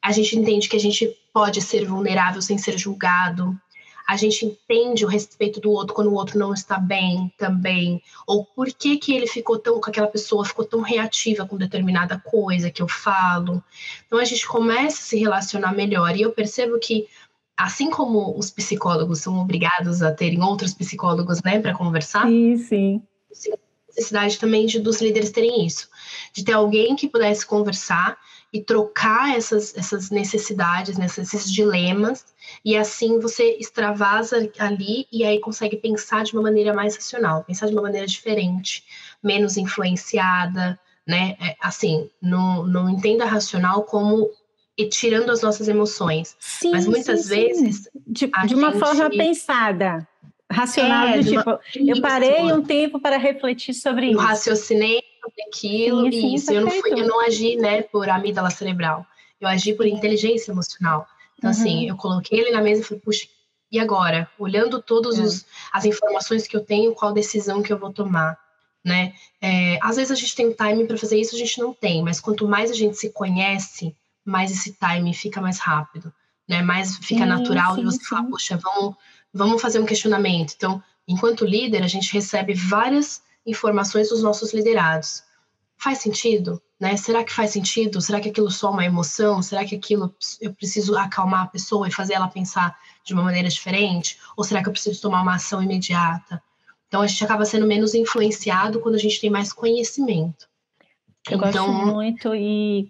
a gente entende que a gente pode ser vulnerável sem ser julgado, a gente entende o respeito do outro quando o outro não está bem também, ou por que ele ficou tão, com aquela pessoa ficou tão reativa com determinada coisa que eu falo. Então a gente começa a se relacionar melhor e eu percebo que assim como os psicólogos são obrigados a terem outros psicólogos, né, para conversar, Sim. necessidade também dos líderes terem isso, de ter alguém que pudesse conversar e trocar essas necessidades, esses dilemas, e assim você extravasa ali e aí consegue pensar de uma maneira mais racional, pensar de uma maneira diferente, menos influenciada, né? Assim, não entenda racional como tirando as nossas emoções, mas muitas vezes de uma forma pensada, racional, do tipo, eu parei um tempo para refletir sobre isso. Eu raciocinei sobre aquilo e isso. Eu não agi, né, por amígdala cerebral. Eu agi por inteligência emocional. Então, assim, eu coloquei ele na mesa e falei, puxa, e agora? Olhando todas as informações que eu tenho, qual decisão que eu vou tomar, né? Às vezes a gente tem um timing para fazer isso, a gente não tem. Mas quanto mais a gente se conhece, mais esse timing fica mais rápido, né? Mais fica natural de você falar, puxa, vamos fazer um questionamento. Então, enquanto líder, a gente recebe várias informações dos nossos liderados. Faz sentido? Né? Será que faz sentido? Será que aquilo só é uma emoção? Será que aquilo eu preciso acalmar a pessoa e fazer ela pensar de uma maneira diferente? Ou será que eu preciso tomar uma ação imediata? Então, a gente acaba sendo menos influenciado quando a gente tem mais conhecimento. Eu gosto muito e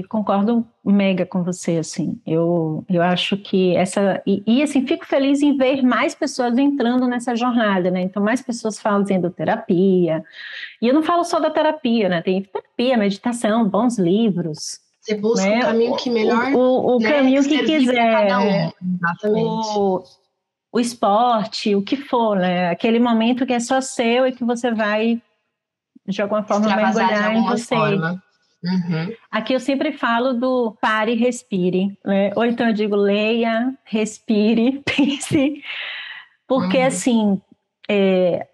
concordo mega com você, assim. Eu acho que assim, fico feliz em ver mais pessoas entrando nessa jornada, né? Então, mais pessoas fazendo terapia. E eu não falo só da terapia, né? Tem terapia, meditação, bons livros. Você busca, né, o caminho que melhor, o caminho que quiser. Cada um. Exatamente. O esporte, o que for, né? Aquele momento que é só seu e que você vai de alguma forma mergulhar em você. Aqui eu sempre falo do pare e respire, né? Ou então eu digo leia, respire, pense, porque assim,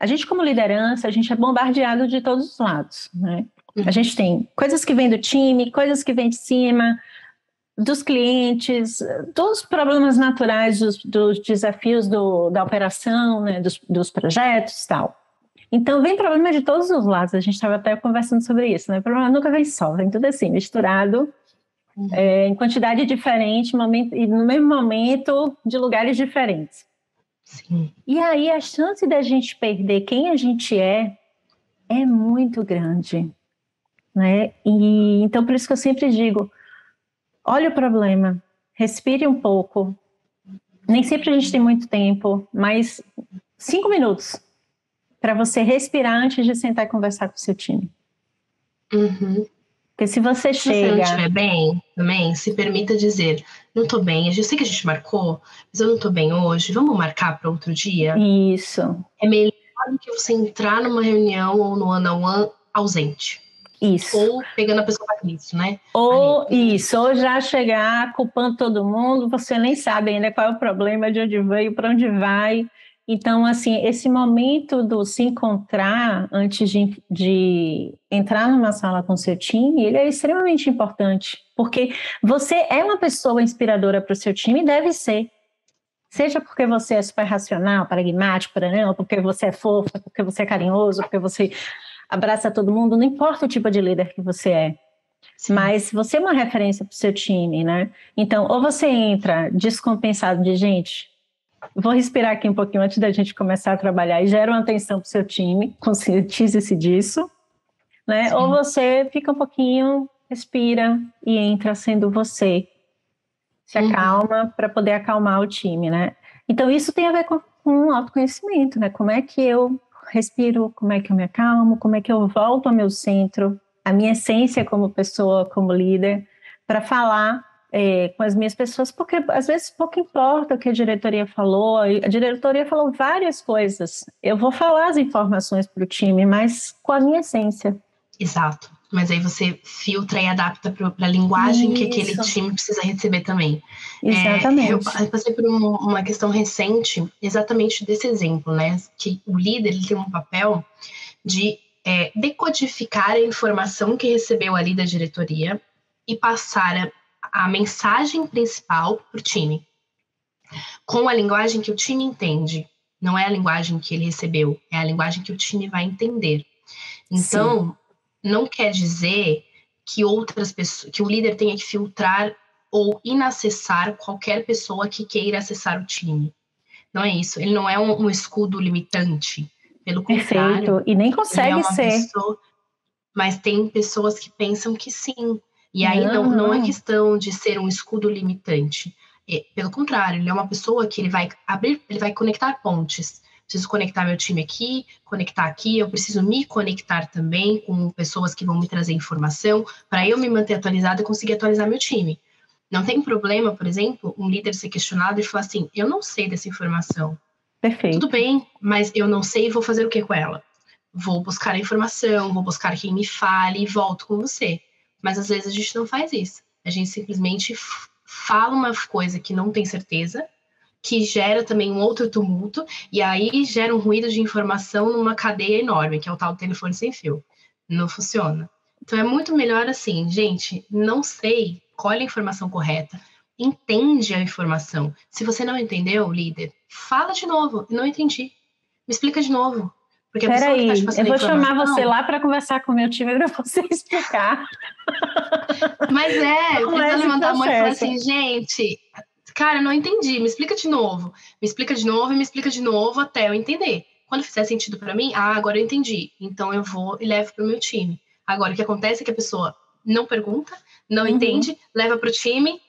a gente como liderança, a gente é bombardeado de todos os lados, né? A gente tem coisas que vêm do time, coisas que vêm de cima, dos clientes, dos problemas naturais, dos desafios da operação, né? dos projetos e tal. Então, vem problema de todos os lados. A gente estava até conversando sobre isso, né? O problema nunca vem só, vem tudo assim, misturado, em quantidade diferente, e no mesmo momento, de lugares diferentes. Sim. E aí, a chance da gente perder quem a gente é muito grande, né? E, então, por isso que eu sempre digo, olha o problema, respire um pouco. Nem sempre a gente tem muito tempo, mas 5 minutos para você respirar antes de sentar e conversar com o seu time. Porque se você chega... Se você não estiver bem, também, se permita dizer, não estou bem, eu sei que a gente marcou, mas eu não estou bem hoje, vamos marcar para outro dia? Isso. É melhor do que você entrar numa reunião ou no one-on-one ausente. Isso. Ou pegando a pessoa para isso, né? Ou já chegar culpando todo mundo, você nem sabe ainda qual é o problema, de onde veio, para onde vai. Então, assim, esse momento do se encontrar antes de entrar numa sala com seu time, ele é extremamente importante, porque você é uma pessoa inspiradora para o seu time e deve ser. Seja porque você é super racional, pragmático, não, porque você é fofo, porque você é carinhoso, porque você abraça todo mundo, não importa o tipo de líder que você é. Sim. Mas você é uma referência para o seu time, né? Então, ou você entra descompensado de gente, vou respirar aqui um pouquinho antes da gente começar a trabalhar e gera uma atenção para o seu time, conscientize-se disso, né? Sim. Ou você fica um pouquinho, respira e entra sendo você. Se acalma para poder acalmar o time, né? Então, isso tem a ver com autoconhecimento, né? Como é que eu respiro, como é que eu me acalmo, como é que eu volto ao meu centro, a minha essência como pessoa, como líder, para falar com as minhas pessoas, porque às vezes pouco importa o que a diretoria falou, a diretoria falou várias coisas, eu vou falar as informações para o time, mas com a minha essência. Exato. Mas aí você filtra e adapta para a linguagem que aquele time precisa receber também. Exatamente. Eu passei por uma questão recente, exatamente desse exemplo, né? Que o líder ele tem um papel de decodificar a informação que recebeu ali da diretoria e passar a mensagem principal para o time, com a linguagem que o time entende. Não é a linguagem que ele recebeu, é a linguagem que o time vai entender. Então, sim, não quer dizer que outras pessoas, que o líder tenha que filtrar ou inacessar qualquer pessoa que queira acessar o time. Não é isso. Ele não é um escudo limitante. Pelo contrário. Perfeito. E nem consegue ele é uma ser. Pessoa, mas tem pessoas que pensam que sim. E aí não é questão de ser um escudo limitante. Pelo contrário, ele é uma pessoa que ele vai conectar pontes. Preciso conectar meu time aqui, conectar aqui, eu preciso me conectar também com pessoas que vão me trazer informação para eu me manter atualizado e conseguir atualizar meu time. Não tem problema, por exemplo, um líder ser questionado e falar assim, eu não sei dessa informação. Perfeito. Tudo bem, mas eu não sei e vou fazer o que com ela? Vou buscar a informação, vou buscar quem me fale e volto com você. Mas às vezes a gente não faz isso. A gente simplesmente fala uma coisa que não tem certeza, que gera também um outro tumulto, e aí gera um ruído de informação numa cadeia enorme, que é o tal do telefone sem fio. Não funciona. Então é muito melhor assim, gente, não sei, colhe a informação correta, entende a informação. Se você não entendeu, líder, fala de novo, não entendi. Me explica de novo. Porque a pessoa que está te passando eu vou a informação... chamar você lá para conversar com o meu time para você explicar. Mas eu preciso levantar a mão e falar assim, gente, cara, não entendi, me explica de novo. Me explica de novo e me explica de novo até eu entender. Quando fizer sentido para mim, agora eu entendi. Então eu vou e levo para o meu time. Agora, o que acontece é que a pessoa não pergunta, não entende, leva para o time,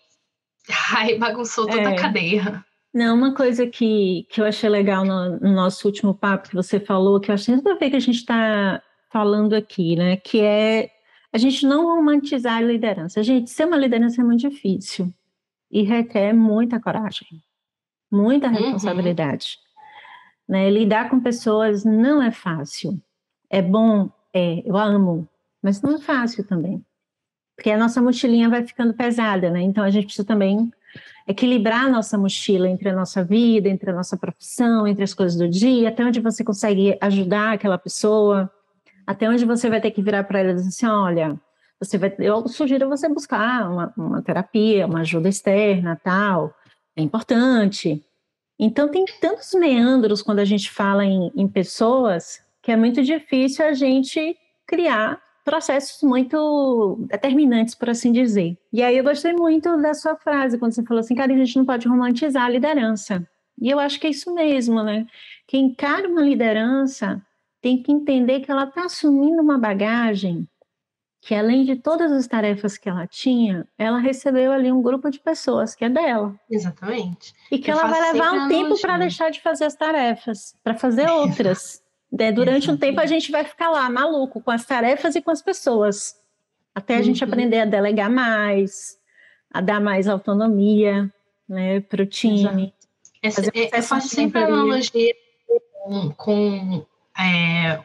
ai, bagunçou toda a cadeia. Não, uma coisa que eu achei legal no nosso último papo que você falou, que eu achei tudo a ver que a gente está falando aqui, né? Que é a gente não romantizar a liderança. Gente, ser uma liderança é muito difícil e requer muita coragem, muita responsabilidade. Né? Lidar com pessoas não é fácil. É bom, eu amo, mas não é fácil também. Porque a nossa mochilinha vai ficando pesada, né? Então a gente precisa também equilibrar a nossa mochila entre a nossa vida, entre a nossa profissão, entre as coisas do dia, até onde você consegue ajudar aquela pessoa, até onde você vai ter que virar para ela e dizer assim, olha, eu sugiro você buscar uma terapia, uma ajuda externa, tal, é importante. Então tem tantos meandros quando a gente fala em pessoas que é muito difícil a gente criar processos muito determinantes, por assim dizer. E aí eu gostei muito da sua frase, quando você falou assim, cara, a gente não pode romantizar a liderança. E eu acho que é isso mesmo, né? Quem encara uma liderança tem que entender que ela está assumindo uma bagagem que, além de todas as tarefas que ela tinha, ela recebeu ali um grupo de pessoas que é dela. Exatamente. E que ela vai levar um tempo para deixar de fazer as tarefas, para fazer outras. Durante um tempo a gente vai ficar lá, maluco, com as tarefas e com as pessoas. Até a gente aprender a delegar mais, a dar mais autonomia, né, para o time. Eu faço sempre a analogia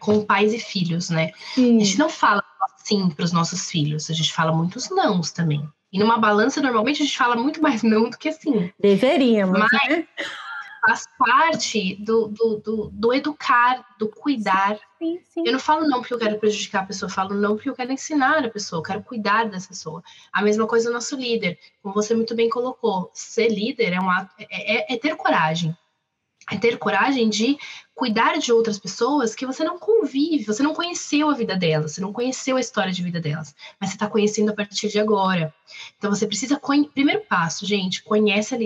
com pais e filhos, né? Sim. A gente não fala sim para os nossos filhos, a gente fala muitos nãos também. E numa balança, normalmente, a gente fala muito mais não do que sim. Deveríamos, mas, né? Faz parte do educar, do cuidar. Sim, sim. Eu não falo não porque eu quero prejudicar a pessoa, eu falo não porque eu quero ensinar a pessoa, eu quero cuidar dessa pessoa. A mesma coisa do nosso líder. Como você muito bem colocou, ser líder é um ato, é ter coragem. É ter coragem de cuidar de outras pessoas que você não convive, você não conheceu a vida delas, você não conheceu a história de vida delas, mas você está conhecendo a partir de agora. Então você precisa, primeiro passo, gente, conhece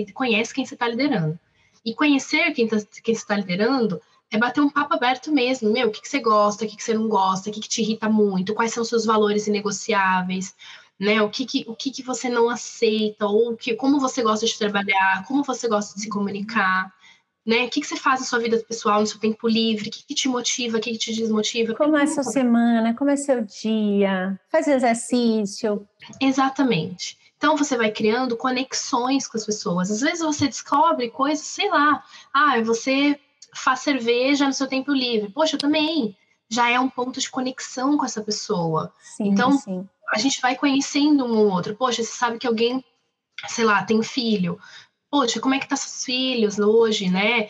quem você está liderando. E conhecer quem você está liderando é bater um papo aberto mesmo. Meu, o que você gosta, o que você não gosta, o que te irrita muito, quais são os seus valores inegociáveis, né? O que você não aceita, ou como você gosta de trabalhar, como você gosta de se comunicar, né? O que você faz na sua vida pessoal, no seu tempo livre, o que te motiva, o que te desmotiva. Como é sua semana, como é seu dia, faz exercício. Exatamente. Então você vai criando conexões com as pessoas. Às vezes você descobre coisas, sei lá, você faz cerveja no seu tempo livre. Poxa, eu também. Já é um ponto de conexão com essa pessoa. Sim, então, sim. a gente vai conhecendo um ou outro. Poxa, você sabe que alguém, sei lá, tem filho. Poxa, como é que tá seus filhos hoje, né?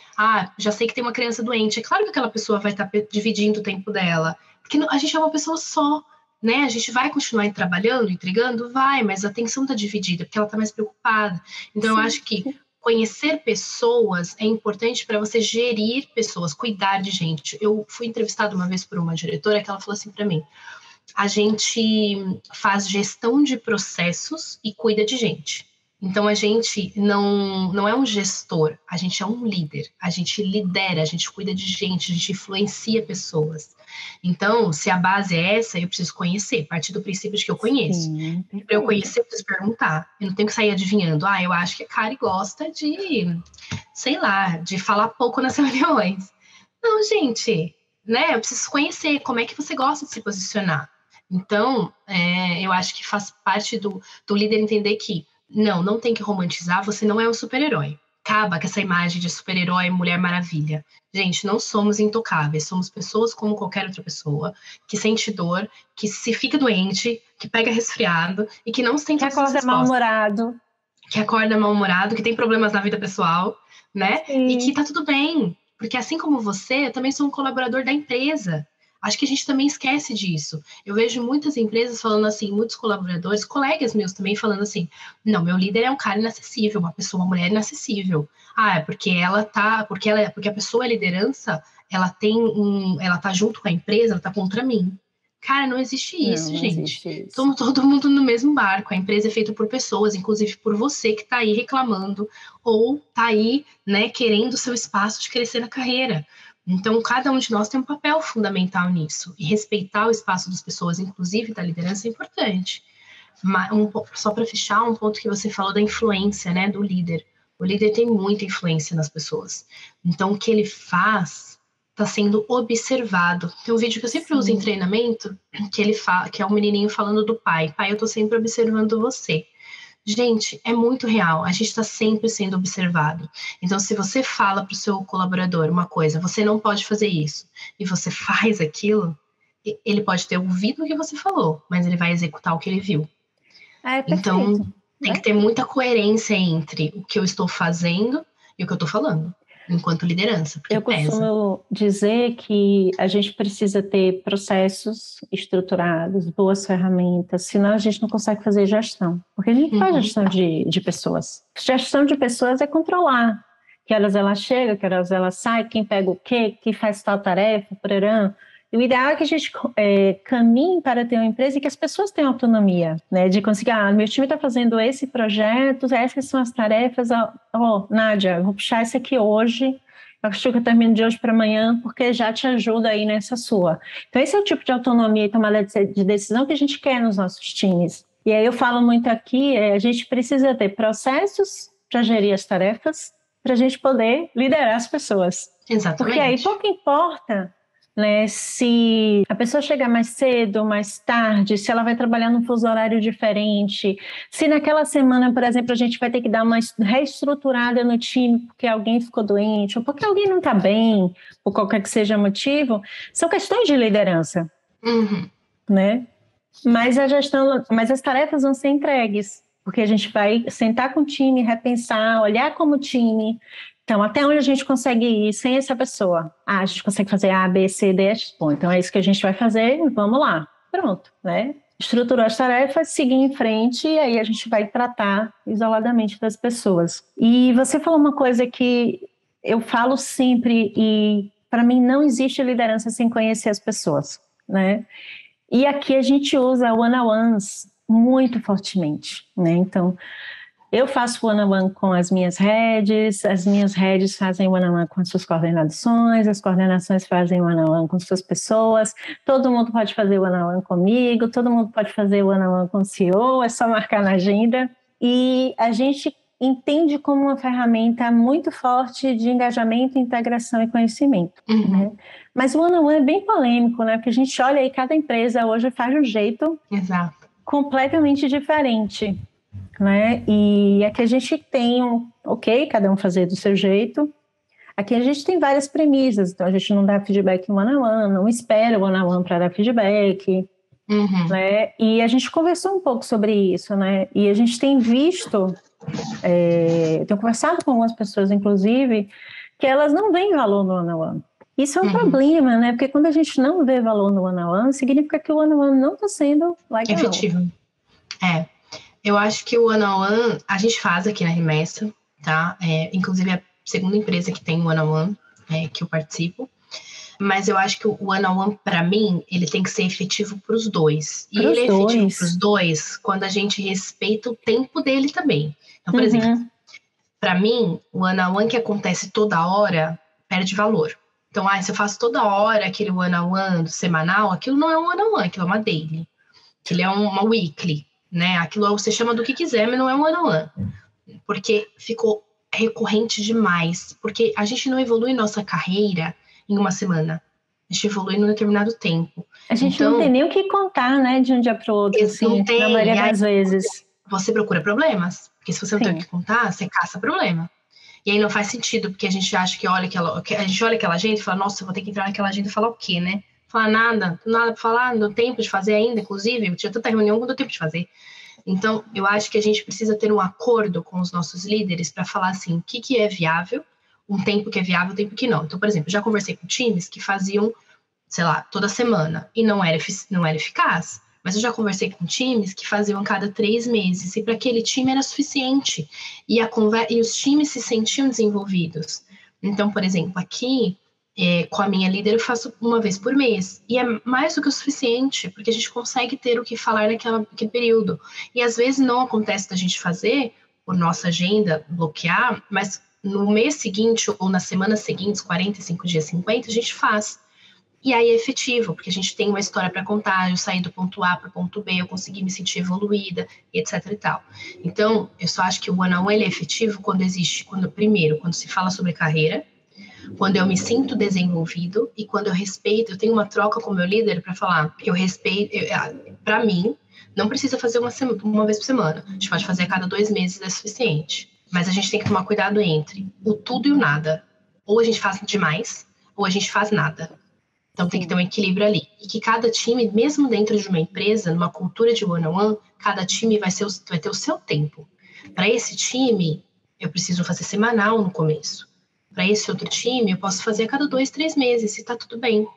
Já sei que tem uma criança doente. É claro que aquela pessoa vai estar dividindo o tempo dela. Porque a gente é uma pessoa só, né? A gente vai continuar trabalhando, entregando? Vai, mas a atenção tá dividida, porque ela tá mais preocupada. Então, eu acho que conhecer pessoas é importante para você gerir pessoas, cuidar de gente. Eu fui entrevistada uma vez por uma diretora que ela falou assim para mim: a gente faz gestão de processos e cuida de gente. Então, a gente não é um gestor, a gente é um líder. A gente lidera, a gente cuida de gente, a gente influencia pessoas. Então, se a base é essa, eu preciso conhecer, partir do princípio de que eu conheço. Para eu conhecer, eu preciso perguntar. Eu não tenho que sair adivinhando. Eu acho que a Kari gosta de, sei lá, de falar pouco nas reuniões. Não, gente, né? Eu preciso conhecer como é que você gosta de se posicionar. Então, eu acho que faz parte do líder entender que não tem que romantizar, você não é um super-herói. Acaba com essa imagem de super-herói, Mulher Maravilha. Gente, não somos intocáveis, somos pessoas como qualquer outra pessoa, que sente dor, que se fica doente, que pega resfriado e que não tem Que todas as acorda respostas. mal-humorado. Que acorda mal-humorado, que tem problemas na vida pessoal, né? Sim. E que tá tudo bem, porque assim como você, eu também sou um colaborador da empresa. Acho que a gente também esquece disso. Eu vejo muitas empresas falando assim, muitos colaboradores, colegas meus também falando assim: não, meu líder é um cara inacessível, uma mulher inacessível. É porque porque a pessoa é liderança, ela tá junto com a empresa, ela tá contra mim. Cara, não existe isso, não gente. Existe isso. Estamos todo mundo no mesmo barco. A empresa é feita por pessoas, inclusive por você que está aí reclamando ou está aí, né, querendo o seu espaço de crescer na carreira. Então, cada um de nós tem um papel fundamental nisso. E respeitar o espaço das pessoas, inclusive da liderança, é importante. Só para fechar, um ponto que você falou da influência, né, do líder. O líder tem muita influência nas pessoas. Então, o que ele faz está sendo observado. Tem um vídeo que eu sempre uso em treinamento, que ele fala, que é um menininho falando do pai. Pai, eu estou sempre observando você. Gente, é muito real. A gente está sempre sendo observado. Então, se você fala para o seu colaborador uma coisa, você não pode fazer isso, e você faz aquilo, ele pode ter ouvido o que você falou, mas ele vai executar o que ele viu. Então, tem que ter muita coerência entre o que eu estou fazendo e o que eu estou falando, enquanto liderança, porque eu costumo dizer que a gente precisa ter processos estruturados, boas ferramentas, senão a gente não consegue fazer gestão, porque a gente faz gestão de pessoas. Gestão de pessoas é controlar que horas ela chega, que horas ela sai, quem pega o quê, quem faz tal tarefa, porarã. O ideal é que a gente caminhe para ter uma empresa e que as pessoas tenham autonomia, né? De conseguir, meu time está fazendo esse projeto, essas são as tarefas, Nádia, vou puxar esse aqui hoje, acho que eu termino de hoje para amanhã, porque já te ajuda aí nessa sua. Então, esse é o tipo de autonomia e tomada de decisão que a gente quer nos nossos times. E aí eu falo muito aqui, a gente precisa ter processos para gerir as tarefas, para a gente poder liderar as pessoas. Exatamente. Porque aí pouco importa, né, se a pessoa chegar mais cedo, mais tarde, se ela vai trabalhar num fuso horário diferente, se naquela semana, por exemplo, a gente vai ter que dar uma reestruturada no time porque alguém ficou doente, ou porque alguém não está bem, por qualquer que seja o motivo, são questões de liderança, né? Mas as tarefas vão ser entregues, porque a gente vai sentar com o time, repensar, olhar como time. Então, até onde a gente consegue ir sem essa pessoa? A gente consegue fazer A, B, C, D. Bom, então é isso que a gente vai fazer, vamos lá. Pronto, né? Estruturou as tarefas, seguir em frente e aí a gente vai tratar isoladamente das pessoas. E você falou uma coisa que eu falo sempre, e para mim não existe liderança sem conhecer as pessoas, né? E aqui a gente usa one-on-ones muito fortemente, né? Então, eu faço one-on-one com as minhas heads fazem one-on-one com as suas coordenações, as coordenações fazem one-on-one com suas pessoas, todo mundo pode fazer one-on-one comigo, todo mundo pode fazer one-on-one com o CEO, é só marcar na agenda. E a gente entende como uma ferramenta muito forte de engajamento, integração e conhecimento. Né? Mas o one-on-one é bem polêmico, né? Porque a gente olha aí, cada empresa hoje faz de um jeito completamente diferente. Né? E aqui a gente tem ok, cada um fazer do seu jeito. Aqui a gente tem várias premissas, então a gente não dá feedback one-on-one, não espera o one-on-one para dar feedback. Né? E a gente conversou um pouco sobre isso, né? E a gente tem visto, eu tenho conversado com algumas pessoas, inclusive, que elas não veem valor no one-on-one. Isso é um problema, né? Porque quando a gente não vê valor no one-on-one, significa que o one-on-one não está sendo legal. Efetivo. Eu acho que o one-on-one a gente faz aqui na Remessa, tá? Inclusive a segunda empresa que tem o one-on-one, que eu participo. Mas eu acho que o one-on-one, para mim, ele tem que ser efetivo para os dois. E ele é efetivo para os dois quando a gente respeita o tempo dele também. Então, por exemplo, para mim, o one-on-one que acontece toda hora perde valor. Então, se eu faço toda hora aquele one-on-one semanal, aquilo não é um one-on-one, aquilo é uma daily. Aquilo é uma weekly, né? Aquilo você chama do que quiser, mas não é um one-on-one. Porque ficou recorrente demais. Porque a gente não evolui nossa carreira em uma semana. A gente evolui num determinado tempo. A gente não tem nem o que contar, né? De um dia para o outro, assim, na maioria das vezes. Você procura problemas. Porque se você não tem o que contar, você caça problema. E aí não faz sentido, porque a gente acha que a gente olha aquela agenda e fala, nossa, eu vou ter que entrar naquela agenda e falar o quê, né? Falar nada pra falar, não deu tempo de fazer ainda, inclusive, eu tinha tanta reunião que não deu tempo de fazer. Então, eu acho que a gente precisa ter um acordo com os nossos líderes para falar assim, o que é viável, um tempo que é viável, um tempo que não. Então, por exemplo, eu já conversei com times que faziam, sei lá, toda semana, e não era eficaz. Mas eu já conversei com times que faziam a cada 3 meses, e para aquele time era suficiente. E os times se sentiam desenvolvidos. Então, por exemplo, aqui, com a minha líder, eu faço uma vez por mês. E é mais do que o suficiente, porque a gente consegue ter o que falar naquele período. E às vezes não acontece da gente fazer, por nossa agenda, bloquear, mas no mês seguinte ou na semana seguinte, 45 dias, 50, a gente faz. E aí é efetivo, porque a gente tem uma história para contar, eu saí do ponto A para o ponto B, eu consegui me sentir evoluída, etc e tal. Então, eu só acho que o one-on-one ele é efetivo primeiro, quando se fala sobre carreira, quando eu me sinto desenvolvido e quando eu respeito, eu tenho uma troca com o meu líder para falar, eu respeito, para mim, não precisa fazer uma vez por semana, a gente pode fazer a cada 2 meses, é suficiente. Mas a gente tem que tomar cuidado entre o tudo e o nada. Ou a gente faz demais, ou a gente faz nada. Então tem que ter um equilíbrio ali. E que cada time, mesmo dentro de uma empresa, numa cultura de one-on-one, cada time vai ter o seu tempo. Para esse time, eu preciso fazer semanal no começo. Para esse outro time, eu posso fazer a cada 2, 3 meses, e tá tudo bem.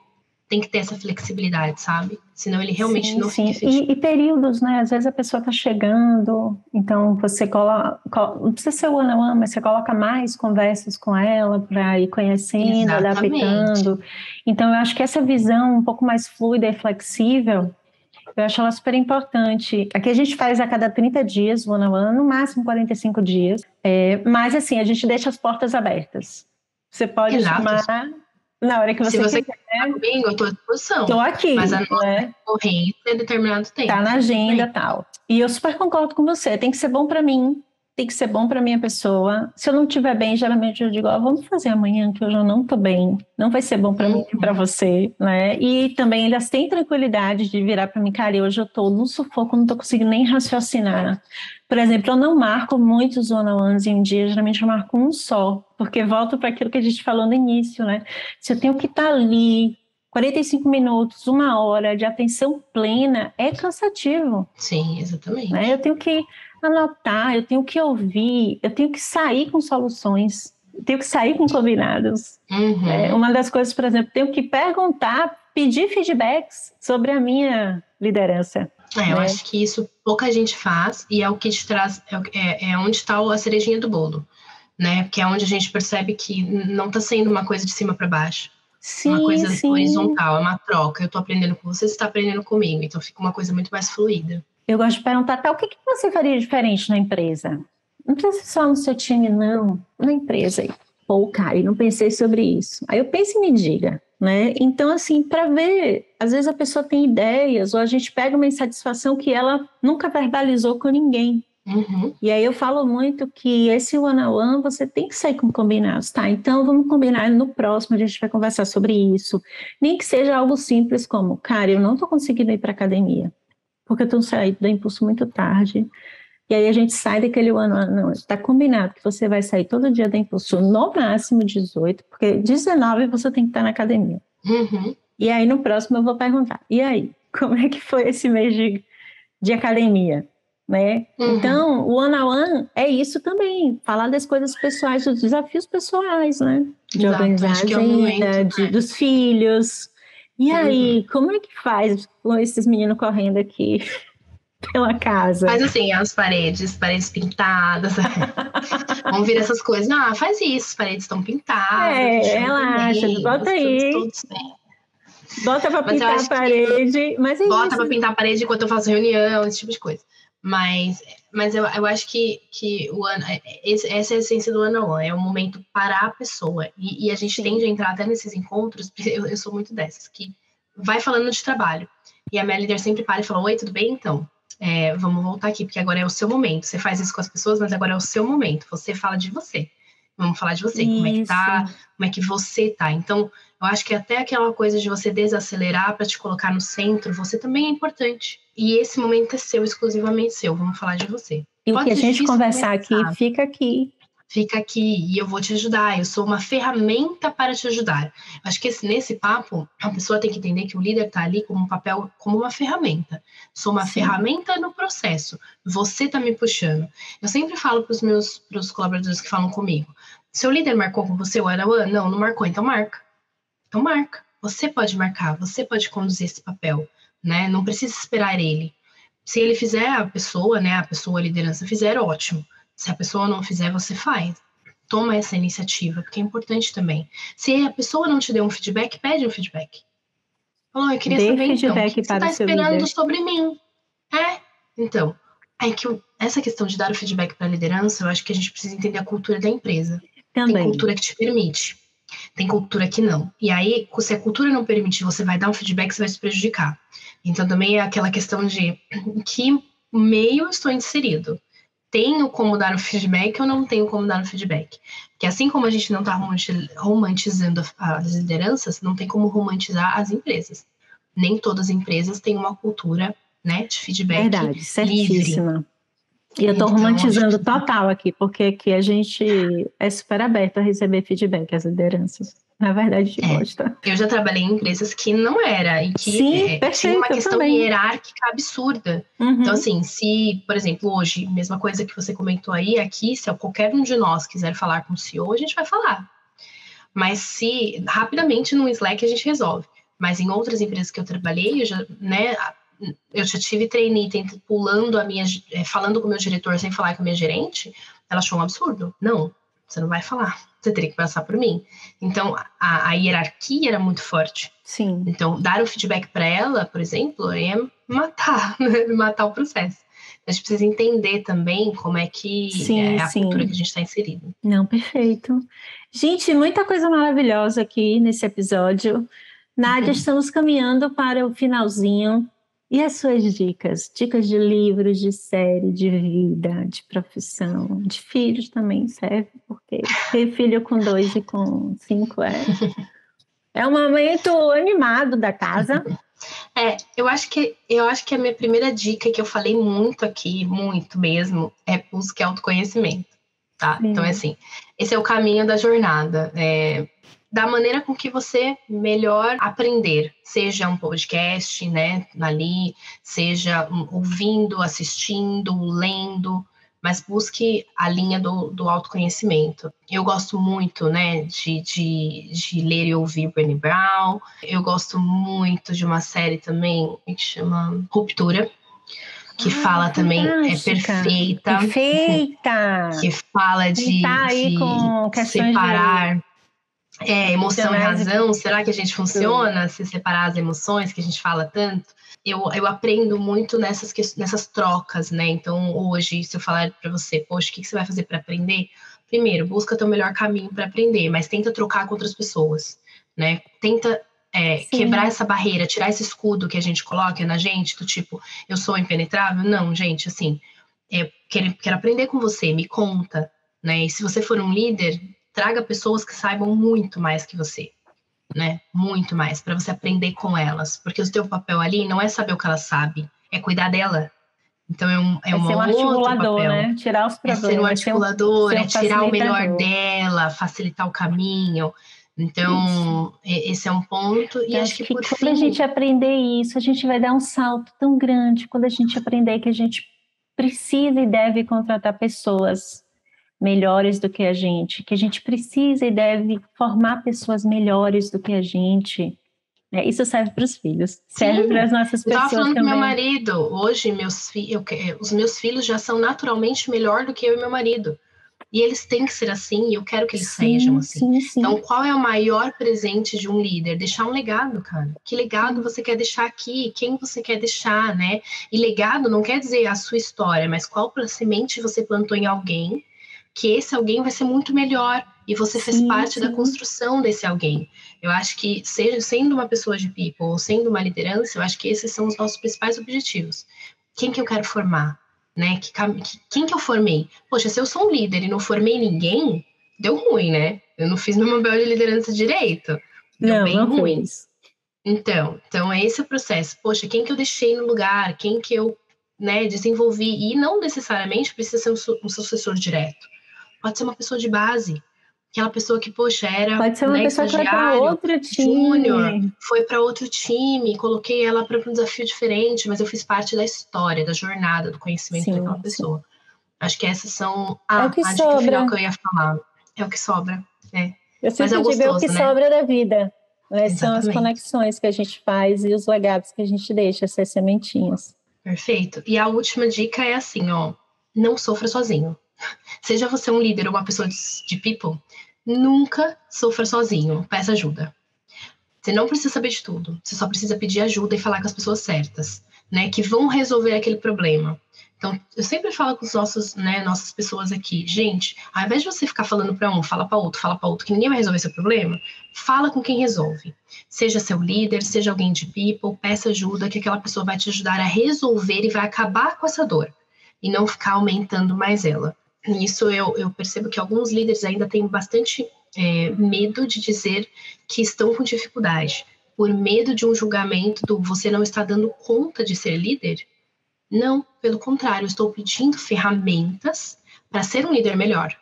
Tem que ter essa flexibilidade, sabe? Senão ele realmente não fica efetivo. E períodos, né? Às vezes a pessoa está chegando, então você coloca, não precisa ser one-on-one, mas você coloca mais conversas com ela para ir conhecendo, adaptando. Então eu acho que essa visão um pouco mais fluida e flexível, eu acho ela super importante. Aqui a gente faz a cada 30 dias, one-on-one, no máximo 45 dias. Mas assim, a gente deixa as portas abertas. Você pode chamar na hora que você quiser. Se você quiser comigo, eu estou à disposição. Estou aqui. Mas a nossa corrente é determinado tempo. Está na agenda e tal. E eu super concordo com você. Tem que ser bom para mim. Tem que ser bom para minha pessoa. Se eu não estiver bem, geralmente eu digo, vamos fazer amanhã, que hoje eu não estou bem. Não vai ser bom para mim e para você, né? E também elas têm tranquilidade de virar para mim, cara, hoje eu estou no sufoco, não estou conseguindo nem raciocinar. Por exemplo, eu não marco muitos one-on-ones em um dia, geralmente eu marco um só, porque volto para aquilo que a gente falou no início, né? Se eu tenho que estar ali 45 minutos, 1 hora de atenção plena, é cansativo. Sim, exatamente. Né? Eu tenho que anotar, eu tenho que ouvir, eu tenho que sair com soluções, eu tenho que sair com combinados. Uma das coisas, por exemplo, tenho que perguntar, pedir feedbacks sobre a minha liderança. Eu acho que isso pouca gente faz e é o que te traz, é onde está a cerejinha do bolo. né? Porque é onde a gente percebe que não está sendo uma coisa de cima para baixo. Uma Sim, coisa sim. horizontal, é uma troca. Eu estou aprendendo com você, você está aprendendo comigo. Então fica uma coisa muito mais fluida. Eu gosto de perguntar, tá, o que você faria diferente na empresa? Não precisa ser só no seu time, não. Na empresa. Pô, cara, eu não pensei sobre isso. Aí eu penso e me diga, né? Então, assim, para ver, às vezes a pessoa tem ideias, ou a gente pega uma insatisfação que ela nunca verbalizou com ninguém. Uhum. E aí eu falo muito que esse one-on-one você tem que sair com combinados, tá? Então vamos combinar no próximo, a gente vai conversar sobre isso. Nem que seja algo simples como, cara, eu não tô conseguindo ir para academia, porque eu tô saindo da Impulso muito tarde. E aí a gente sai daquele one-on-one, não, está combinado que você vai sair todo dia da Impulso, no máximo 18, porque 19 você tem que estar na academia. Uhum. E aí no próximo eu vou perguntar, e aí, como é que foi esse mês de academia? Né? Uhum. Então, o one-on-one é isso também, falar das coisas pessoais, dos desafios pessoais, né? De Exato, organizar a acho que é o momento, agenda, dos filhos. E aí, como é que faz com esses meninos correndo aqui pela casa? Faz assim, as paredes pintadas. Vamos vir essas coisas. Ah, faz isso, as paredes estão pintadas, o chão Relaxa, também, bota estamos aí, todos bem. bota para Mas eu pintar a acho que parede, mas é bota isso. para pintar a parede enquanto eu faço reunião, esse tipo de coisa. Mas eu acho que essa é a essência do one-on-one, é o momento para a pessoa. E a gente Sim. tende a entrar até nesses encontros, porque eu sou muito dessas, que vai falando de trabalho. E a minha líder sempre para e fala, oi, tudo bem? Então, vamos voltar aqui, porque agora é o seu momento. Você faz isso com as pessoas, mas agora é o seu momento. Você fala de você. Vamos falar de você, como é que tá, como é que você tá. Então, eu acho que até aquela coisa de você desacelerar para te colocar no centro, você também é importante. E esse momento é seu, exclusivamente seu. Vamos falar de você. E o que a gente conversar começar. aqui, fica aqui. Fica aqui e eu vou te ajudar. Eu sou uma ferramenta para te ajudar. Acho que nesse papo, a pessoa tem que entender que o líder está ali como um papel, como uma ferramenta. Sou uma ferramenta no processo. Você está me puxando. Eu sempre falo para os colaboradores que falam comigo. Seu líder marcou com você o one-on-one? Não, não marcou. Então marca. Então marca. Você pode marcar. Você pode conduzir esse papel, né? Não precisa esperar ele. Se ele fizer, a pessoa, a liderança fizer, ótimo. Se a pessoa não fizer, você faz. Toma essa iniciativa, porque é importante também. Se a pessoa não te deu um feedback, pede um feedback. Fala, eu queria saber então, o que você está esperando sobre mim? Então, essa questão de dar o feedback para a liderança, eu acho que a gente precisa entender a cultura da empresa. Também. Tem cultura que te permite, tem cultura que não. E aí, se a cultura não permite, você vai dar um feedback, você vai se prejudicar. Então, também é aquela questão de que meio eu estou inserido. Tenho como dar o feedback ou não tenho como dar o feedback? Porque assim como a gente não está romantizando as lideranças, não tem como romantizar as empresas. Nem todas as empresas têm uma cultura, né, de feedback Verdade, certíssima. livre. E eu estou romantizando total aqui, porque aqui a gente é super aberto a receber feedback, as lideranças. Na verdade, a gente gosta. Eu já trabalhei em empresas que não era, e que tinha uma questão hierárquica absurda. Então, assim, se, por exemplo, hoje, mesma coisa que você comentou aí, aqui, se qualquer um de nós quiser falar com o CEO, a gente vai falar. Mas se, rapidamente, no Slack a gente resolve. Mas em outras empresas que eu trabalhei, eu já tive trainee pulando falando com o meu diretor sem falar com a minha gerente, ela achou um absurdo. Não, você não vai falar, você teria que passar por mim. Então, a hierarquia era muito forte. Sim. Então, dar o feedback para ela, por exemplo, é matar o processo. A gente precisa entender também como é que é a cultura que a gente está inserido. Não, perfeito. Gente, muita coisa maravilhosa aqui nesse episódio. Nádia, estamos caminhando para o finalzinho. E as suas dicas? Dicas de livros, de série, de vida, de profissão, de filhos também serve, porque ter filho com 2 e com 5 é um momento animado da casa. Eu acho que a minha primeira dica, que eu falei muito aqui, muito mesmo, é busque autoconhecimento, tá? Então, assim, esse é o caminho da jornada. Da maneira com que você melhor aprender, seja um podcast, né, ali, seja ouvindo, assistindo, lendo, mas busque a linha do autoconhecimento. Eu gosto muito, né, de ler e ouvir Brené Brown. Eu gosto muito de uma série também que chama Ruptura. que fala também, perfeita. Perfeita! Que fala E tá aí com questões separar emoção e razão. e... Será que a gente funciona se separar as emoções que a gente fala tanto? Eu aprendo muito nessas trocas, né? Então, hoje, se eu falar para você, poxa, o que você vai fazer para aprender? Primeiro, busca teu melhor caminho para aprender, mas tenta trocar com outras pessoas, né? Tenta quebrar essa barreira, tirar esse escudo que a gente coloca na gente, do tipo, eu sou impenetrável. Não, gente, assim, quero aprender com você, me conta, né? E se você for um líder, traga pessoas que saibam muito mais que você, né? Muito mais, para você aprender com elas. Porque o teu papel ali não é saber o que ela sabe, é cuidar dela. Então é ser um outro articulador, papel. né? Tirar os problemas. É ser um articulador, ser um é tirar o melhor dela, facilitar o caminho. Então, esse é um ponto. E acho que por quando fim... a gente aprender isso, a gente vai dar um salto tão grande quando a gente aprender que a gente precisa e deve contratar pessoas melhores do que a gente precisa e deve formar pessoas melhores do que a gente. Isso serve para os filhos, serve para as nossas pessoas também. Eu estava falando com meu marido, hoje os meus filhos já são naturalmente melhor do que eu e meu marido. E eles têm que ser assim, e eu quero que eles sejam assim. Sim. Então, qual é o maior presente de um líder? Deixar um legado, cara. Que legado você quer deixar aqui? Quem você quer deixar, né? E legado não quer dizer a sua história, mas qual semente você plantou em alguém, que esse alguém vai ser muito melhor. E você fez parte da construção desse alguém. Eu acho que, sendo uma pessoa de people, ou sendo uma liderança, eu acho que esses são os nossos principais objetivos. Quem que eu quero formar? Né? Quem que eu formei? Poxa, se eu sou um líder e não formei ninguém, deu ruim, né? Eu não fiz meu papel de liderança direito. Deu bem ruim. Então, é esse o processo. Poxa, quem que eu deixei no lugar? Quem que eu desenvolvi? E não necessariamente precisa ser um sucessor direto. Pode ser uma pessoa de base. Aquela pessoa que, poxa, era pode ser uma pessoa que vai para outro time, júnior, foi para outro time, coloquei ela para um desafio diferente, mas eu fiz parte da história, da jornada, do conhecimento daquela pessoa. Acho que essas são a dica final que eu ia falar. É o que sobra, né? Eu sempre digo, é o que sobra da vida. São as conexões que a gente faz e os legados que a gente deixa, essas sementinhas. Perfeito. E a última dica é assim, ó, não sofra sozinho. Seja você um líder ou uma pessoa de people, nunca sofra sozinho, peça ajuda. Você não precisa saber de tudo, você só precisa pedir ajuda e falar com as pessoas certas, né, que vão resolver aquele problema. Então, eu sempre falo com os nossas pessoas aqui, gente, ao invés de você ficar falando para um, fala para outro, que ninguém vai resolver seu problema, fala com quem resolve. Seja seu líder, seja alguém de people, peça ajuda, que aquela pessoa vai te ajudar a resolver e vai acabar com essa dor, e não ficar aumentando mais ela. Nisso eu percebo que alguns líderes ainda têm bastante medo de dizer que estão com dificuldade, por medo de um julgamento do você não está dando conta de ser líder. Não, pelo contrário, eu estou pedindo ferramentas para ser um líder melhor.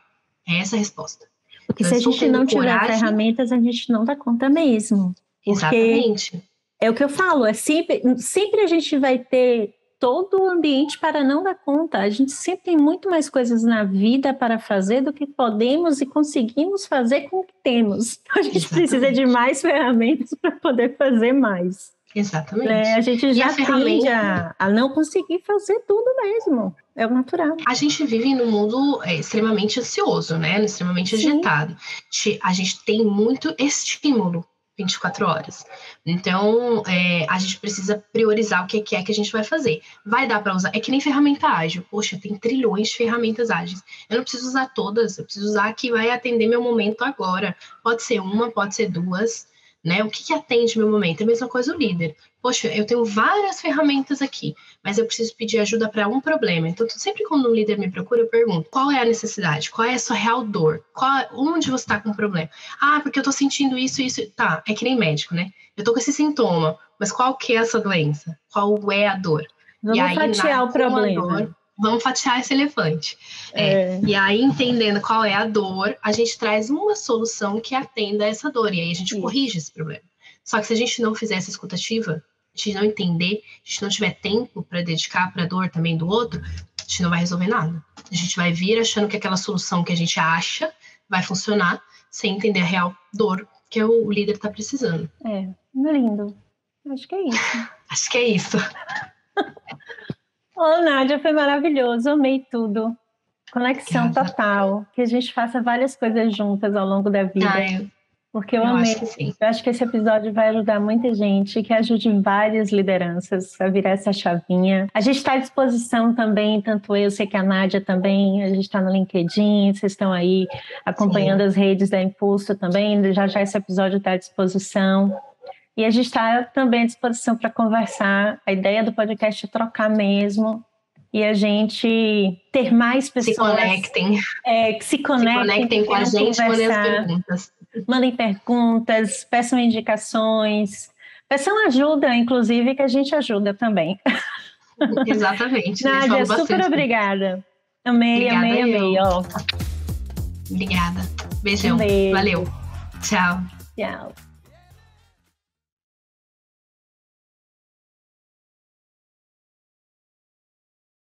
É essa a resposta. Porque se a gente não tiver ferramentas, a gente não dá conta mesmo. Exatamente. É o que eu falo, sempre a gente vai ter todo o ambiente para não dar conta. A gente sempre tem muito mais coisas na vida para fazer do que podemos e conseguimos fazer com o que temos. A gente precisa de mais ferramentas para poder fazer mais. Exatamente. A gente já tende a não conseguir fazer tudo mesmo. É o natural. A gente vive num mundo extremamente ansioso, né? Extremamente agitado. A gente tem muito estímulo 24 horas. Então, a gente precisa priorizar o que é que a gente vai fazer. Vai dar para usar? É que nem ferramenta ágil. Poxa, tem trilhões de ferramentas ágeis. Eu não preciso usar todas. Eu preciso usar a que vai atender meu momento agora. Pode ser uma, pode ser duas. Né? O que atende meu momento? É a mesma coisa o líder. Poxa, eu tenho várias ferramentas aqui, mas eu preciso pedir ajuda para um problema. Então, sempre quando um líder me procura, eu pergunto, qual é a necessidade? Qual é a sua real dor? Onde você está com o problema? Ah, porque eu estou sentindo isso. Tá, é que nem médico, né? Eu estou com esse sintoma, mas qual que é essa doença? Qual é a dor? Vamos fatiar o problema. Vamos fatiar esse elefante. E aí, entendendo qual é a dor, a gente traz uma solução que atenda a essa dor. E aí a gente corrige esse problema. Só que se a gente não fizer essa escutativa, a gente não entender, a gente não tiver tempo para dedicar para a dor também do outro, a gente não vai resolver nada. A gente vai vir achando que aquela solução que a gente acha vai funcionar, sem entender a real dor que o líder está precisando. Lindo. Acho que é isso. Acho que é isso. Ô, Nádia, foi maravilhoso, amei tudo. Conexão Obrigada. total, que a gente faça várias coisas juntas ao longo da vida, Ah, porque eu eu amei. acho que sim. Eu acho que esse episódio vai ajudar muita gente, que ajude várias lideranças a virar essa chavinha. A gente está à disposição também, tanto eu, sei que a Nádia também, a gente está no LinkedIn, vocês estão aí acompanhando Sim. as redes da Impulso também, já já esse episódio está à disposição. E a gente está também à disposição para conversar. A ideia do podcast é trocar mesmo e a gente ter mais Se pessoas conectem. que se Se conectem, que conectem com a queiram gente, mandem as conversar. perguntas. Mandem perguntas, peçam indicações, peçam ajuda, inclusive, que a gente ajuda também. Exatamente, né? Nádia, Falo super bastante. obrigada. Amei, Obrigada amei, amei. eu. Ó, Obrigada. Beijão. um beijo. Valeu. Tchau. Tchau.